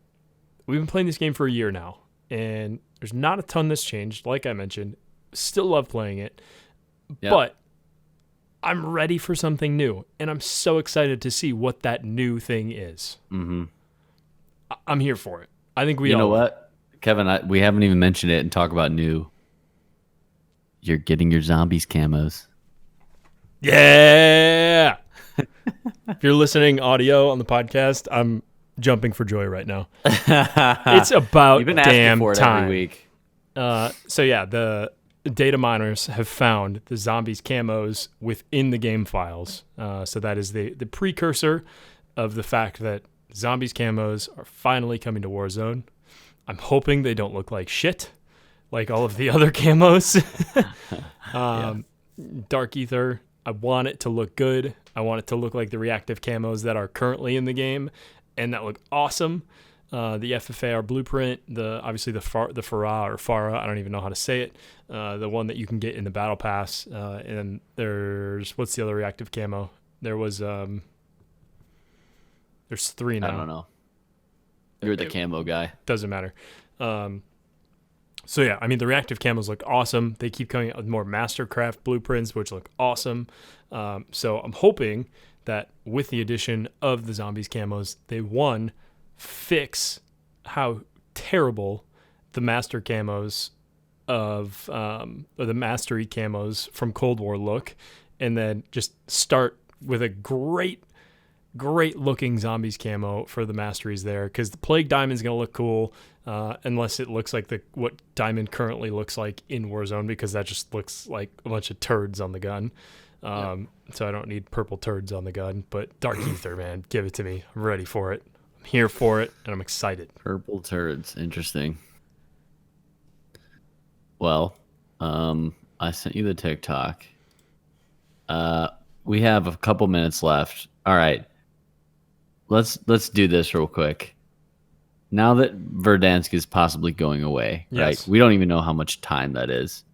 been playing this game for a year now, and there's not a ton that's changed. Like I mentioned, still love playing it, but I'm ready for something new, and I'm so excited to see what that new thing is. Mm-hmm. I'm here for it. I think we You all know what, Kevin? We haven't even mentioned it and talk about new. You're getting your zombies camos. Yeah. If you're listening audio on the podcast, I'm jumping for joy right now. It's about You've been asking damn for it time. every week. So yeah, the data miners have found the zombies camos within the game files. So that is the precursor of the fact that zombies camos are finally coming to Warzone. I'm hoping they don't look like shit, like all of the other camos. Dark Ether, I want it to look good. I want it to look like the reactive camos that are currently in the game and that look awesome. The FFAR blueprint, obviously the Farah, I don't even know how to say it. The one that you can get in the battle pass. And there's, what's the other reactive camo? There's 3 now. I don't know. You're the camo guy. Doesn't matter. So yeah, I mean, the reactive camos look awesome. They keep coming out with more Mastercraft blueprints, which look awesome. So I'm hoping that with the addition of the zombies camos, they fix how terrible the master camos or the mastery camos from Cold War look, and then just start with a great looking zombies camo for the masteries there, because the Plague Diamond is going to look cool unless it looks like what Diamond currently looks like in Warzone, because that just looks like a bunch of turds on the gun. So I don't need purple turds on the gun, but Dark Ether, man, give it to me. I'm ready for it. I'm here for it, and I'm excited. Purple turds. Interesting. Well, I sent you the TikTok. We have a couple minutes left. All right. Let's do this real quick. Now that Verdansk is possibly going away, right? We don't even know how much time that is.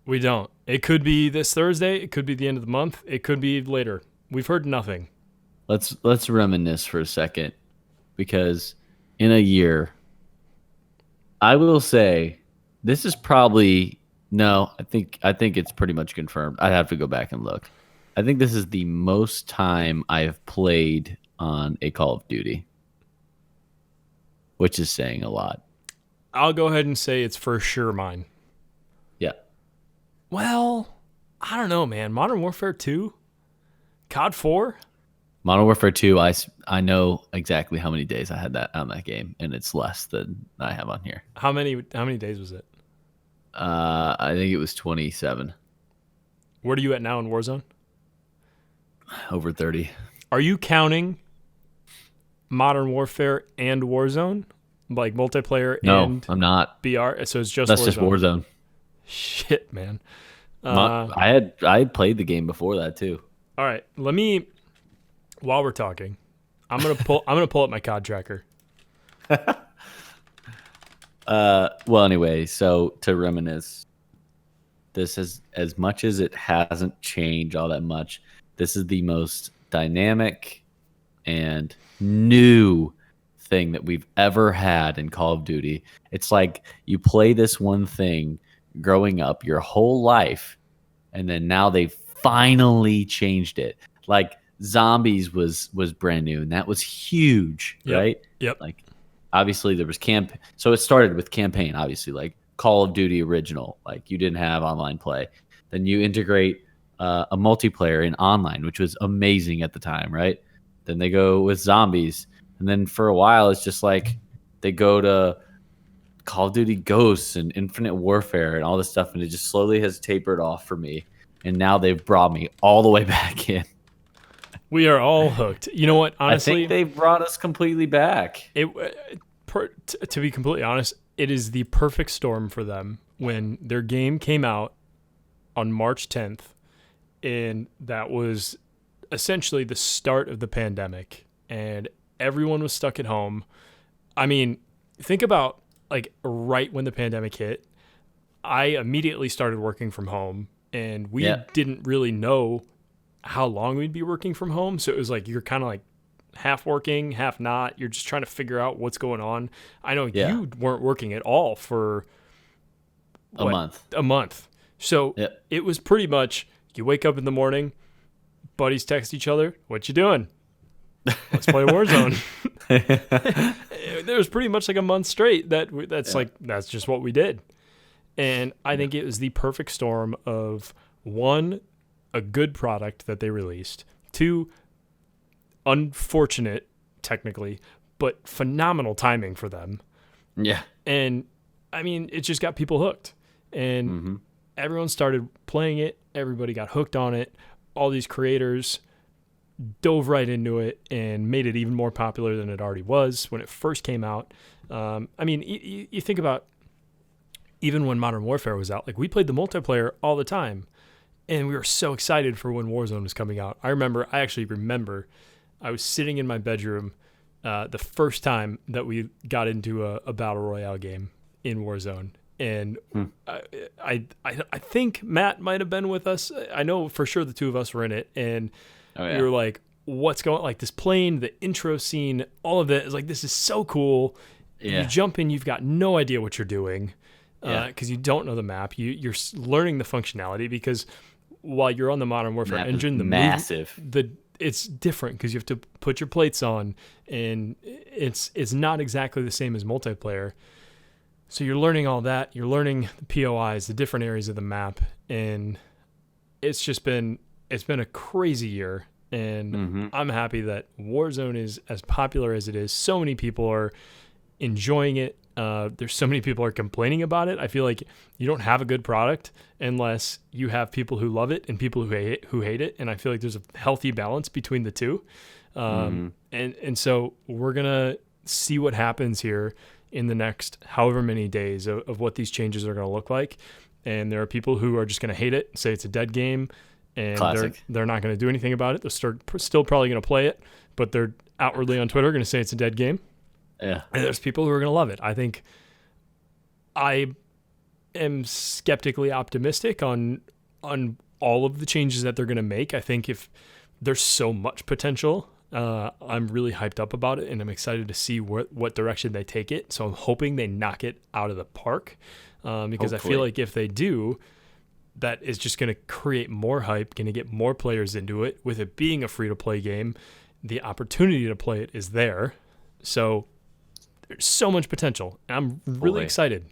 We don't. It could be this Thursday. It could be the end of the month. It could be later. We've heard nothing. Let's reminisce for a second, because in a year, I will say this is probably no. I think it's pretty much confirmed. I'd have to go back and look. I think this is the most time I have played on a Call of Duty, which is saying a lot. I'll go ahead and say it's for sure mine. Yeah. Well, I don't know, man. Modern Warfare 2? COD 4? Modern Warfare 2, I know exactly how many days I had that on that game, and it's less than I have on here. How many days was it? I think it was 27. Where are you at now in Warzone? Over 30. Are you counting Modern Warfare and Warzone? Like multiplayer and I'm not. BR? So it's just That's Warzone. just Warzone. Shit, man. I had played the game before that too. All right, while we're talking, I'm gonna pull up my COD tracker. Well, anyway, so to reminisce, this is, as much as it hasn't changed all that much, this is the most dynamic and new thing that we've ever had in Call of Duty. It's like you play this one thing growing up your whole life, and then now they finally changed it. Like Zombies was brand new, and that was huge, right? Yep. Like obviously there was so it started with campaign, obviously, like Call of Duty original, like you didn't have online play. Then you integrate a multiplayer in online, which was amazing at the time, right? Then they go with Zombies, and then for a while it's just like they go to Call of Duty Ghosts and Infinite Warfare and all this stuff, and it just slowly has tapered off for me. And now they've brought me all the way back in. We are all hooked. You know what? Honestly, I think they've brought us completely back. To be completely honest, it is the perfect storm for them when their game came out on March 10th, and that was essentially the start of the pandemic, and everyone was stuck at home. I mean, think about like right when the pandemic hit, I immediately started working from home, and we didn't really know how long we'd be working from home. So it was like you're kind of like half working, half not. You're just trying to figure out what's going on. I know you weren't working at all for a month. So it was pretty much you wake up in the morning, buddies text each other, "What you doing? Let's play Warzone." There was pretty much like a month straight that's just what we did. And I think it was the perfect storm of one, a good product that they released to unfortunate, technically, but phenomenal timing for them. Yeah. And I mean, it just got people hooked. And everyone started playing it. Everybody got hooked on it. All these creators dove right into it and made it even more popular than it already was when it first came out. I mean, you think about even when Modern Warfare was out, like we played the multiplayer all the time, and we were so excited for when Warzone was coming out. I actually remember I was sitting in my bedroom the first time that we got into a battle royale game in Warzone. And I think Matt might have been with us. I know for sure the two of us were in it. And we were like, what's going on? Like this plane, the intro scene, all of it is like, this is so cool. Yeah. You jump in, you've got no idea what you're doing because you don't know the map. You're learning the functionality because while you're on the Modern Warfare engine, the massive. It's different because you have to put your plates on, and it's not exactly the same as multiplayer. So you're learning all that. You're learning the POIs, the different areas of the map, and it's been a crazy year. And I'm happy that Warzone is as popular as it is. So many people are enjoying it. There's so many people are complaining about it. I feel like you don't have a good product unless you have people who love it and people who hate it. And I feel like there's a healthy balance between the two. And so we're gonna see what happens here in the next however many days of what these changes are going to look like. And there are people who are just going to hate it, say it's a dead game, and they're not going to do anything about it. They're still probably going to play it, but they're outwardly on Twitter going to say it's a dead game. Yeah. And there's people who are going to love it. I think I am skeptically optimistic on all of the changes that they're going to make. I think if there's so much potential, I'm really hyped up about it, and I'm excited to see what direction they take it. So I'm hoping they knock it out of the park because hopefully. I feel like if they do, that is just going to create more hype, going to get more players into it. With it being a free-to-play game, the opportunity to play it is there. So there's so much potential. I'm really excited.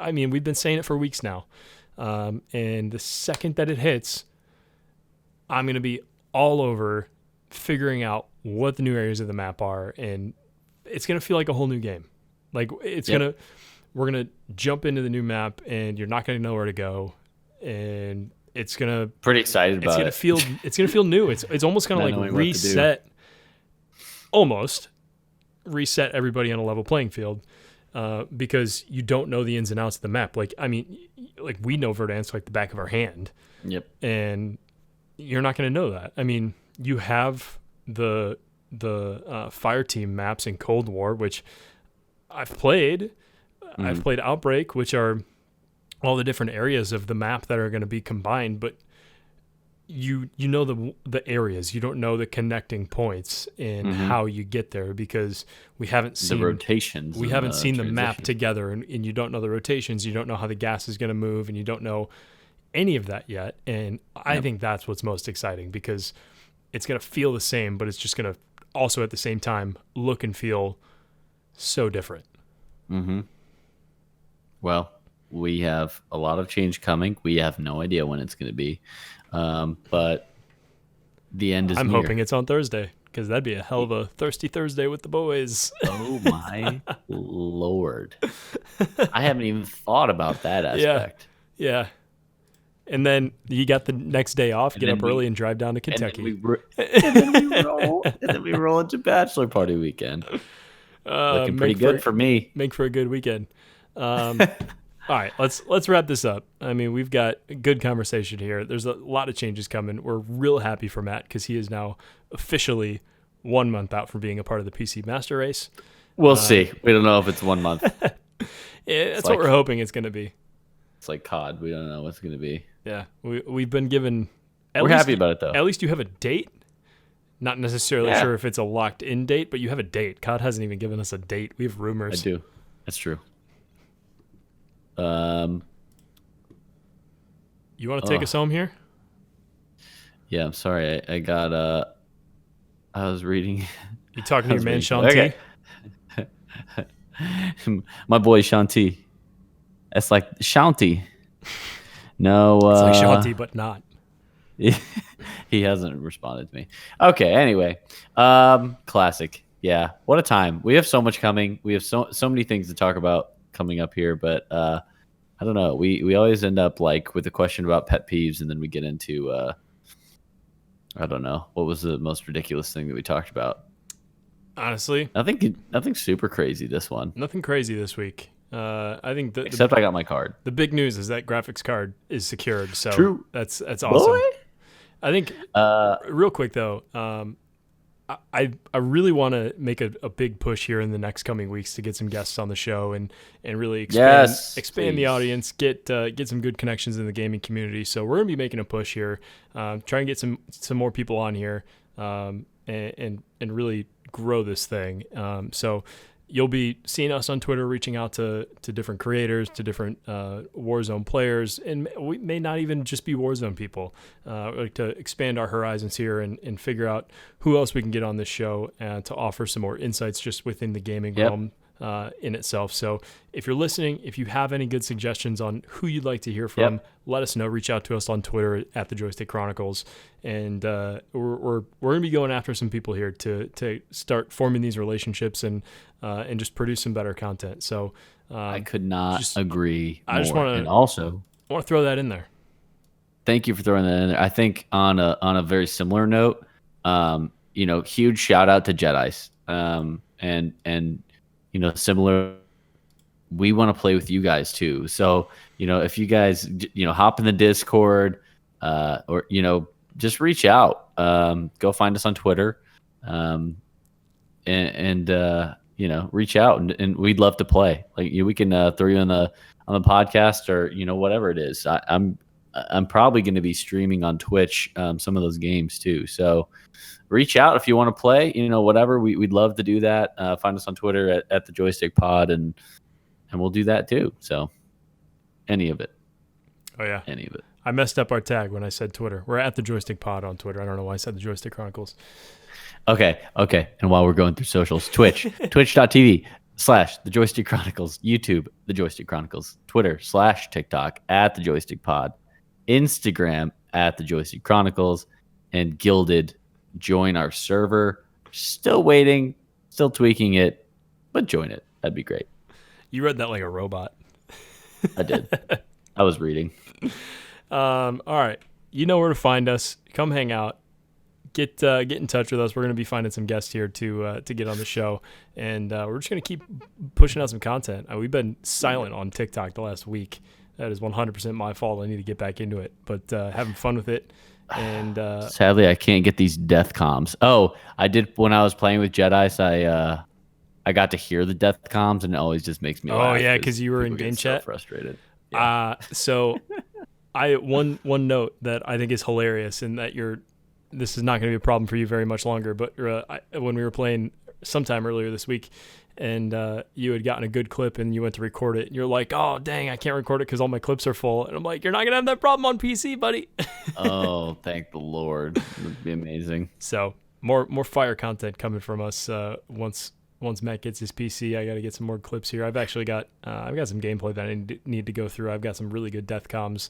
I mean, we've been saying it for weeks now. And the second that it hits, I'm going to be all over figuring out what the new areas of the map are, and it's going to feel like a whole new game. Like we're going to jump into the new map, and you're not going to know where to go, and it's going to pretty excited about it. It's going to feel new. It's almost going to like reset everybody on a level playing field because you don't know the ins and outs of the map. Like, I mean, like we know Verdansk like the back of our hand. Yep. And you're not going to know that. I mean, you have the fire team maps in Cold War, which I've played. I've played Outbreak, which are all the different areas of the map that are going to be combined, but you know the areas. You don't know the connecting points and how you get there because we haven't seen the rotations. We haven't seen the map together, and you don't know the rotations. You don't know how the gas is going to move, and you don't know any of that yet. And I think that's what's most exciting because it's going to feel the same, but it's just going to also at the same time look and feel so different. Well, we have a lot of change coming. We have no idea when it's going to be. But the end is I'm near. hoping it's on Thursday because that'd be a hell of a thirsty Thursday with the boys. Oh, my Lord. I haven't even thought about that aspect. Yeah. And then you got the next day off, get up early and drive down to Kentucky. And then we roll into bachelor party weekend. Looking pretty good for me. Make for a good weekend. All right, let's wrap this up. I mean, we've got a good conversation here. There's a lot of changes coming. We're real happy for Matt because he is now officially 1 month out from being a part of the PC Master Race. We'll see. We don't know if it's 1 month. That's what we're hoping it's going to be. It's like COD. We don't know what's going to be. Yeah, we've been given. We're happy about it though. At least you have a date. Not necessarily sure if it's a locked in date, but you have a date. COD hasn't even given us a date. We have rumors. I do. That's true. You want to take us home here? Yeah, I'm sorry. I got I was reading. You talking to your man Shanti? Okay. My boy Shanti. That's like Shanti. No, it's like Shanti, but not. He hasn't responded to me. Okay, anyway. Classic. Yeah. What a time. We have so much coming. We have so many things to talk about coming up here, but I don't know. We always end up like with a question about pet peeves, and then we get into I don't know. What was the most ridiculous thing that we talked about? Honestly, Nothing super crazy this one. nothing crazy this week. I think Except I got my card. the big news is that graphics card is secured. So True. that's awesome. Boy. I think real quick though, I really want to make a big push here in the next coming weeks to get some guests on the show and really expand the audience, get some good connections in the gaming community. So we're gonna be making a push here, try and get some more people on here, and really grow this thing. So you'll be seeing us on Twitter reaching out to different creators, to different Warzone players, and we may not even just be Warzone people, like to expand our horizons here and figure out who else we can get on this show to offer some more insights just within the gaming realm in itself. So if you're listening, if you have any good suggestions on who you'd like to hear from, let us know. Reach out to us on Twitter at the Joystick Chronicles, and we're going to be going after some people here to start forming these relationships and just produce some better content. So I could not agree more. I just want to throw that in there. Thank you for throwing that in there. I think on a very similar note, huge shout out to Jedi's, and similar. We want to play with you guys too. So, if you guys, hop in the Discord, or, just reach out, go find us on Twitter, and reach out and we'd love to play. Like we can throw you on the podcast or, whatever it is. I'm probably going to be streaming on Twitch, some of those games too. So reach out if you want to play, whatever. We'd love to do that. Find us on Twitter at the Joystick Pod, and we'll do that too. So any of it. Oh yeah. Any of it. I messed up our tag when I said Twitter. We're at the Joystick Pod on Twitter. I don't know why I said the Joystick Chronicles. Okay. And while we're going through socials, twitch.tv/the Joystick Chronicles, YouTube, the Joystick Chronicles, Twitter/TikTok at the Joystick Pod, Instagram at the Joystick Chronicles, and Gilded. Join our server. Still waiting, still tweaking it, but join it. That'd be great. You read that like a robot. I did. I was reading. All right. You know where to find us. Come hang out. Get in touch with us. We're going to be finding some guests here to get on the show, and we're just going to keep pushing out some content. We've been silent on TikTok the last week. That is 100% my fault. I need to get back into it, but having fun with it. And sadly, I can't get these death comms. Oh, I did when I was playing with Jedi's. I got to hear the death comms, and it always just makes me laugh. Oh yeah, because you were in game chat. So frustrated. Yeah. So one note that I think is hilarious, and that this is not going to be a problem for you very much longer. But when we were playing sometime earlier this week, and you had gotten a good clip, and you went to record it, and you're like, "Oh dang, I can't record it because all my clips are full." And I'm like, "You're not gonna have that problem on PC, buddy." Oh, thank the Lord! It would be amazing. So more fire content coming from us once Matt gets his PC. I got to get some more clips here. I've actually got some gameplay that I need to go through. I've got some really good death comms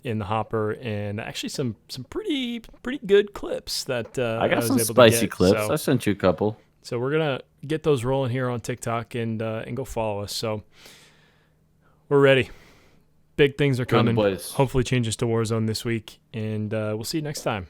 in the hopper, and actually some pretty good clips that I got was some able spicy to get. clips. So, I sent you a couple. So we're gonna get those rolling here on TikTok and go follow us. So we're ready. Big things are coming. Hopefully changes to Warzone this week, and we'll see you next time.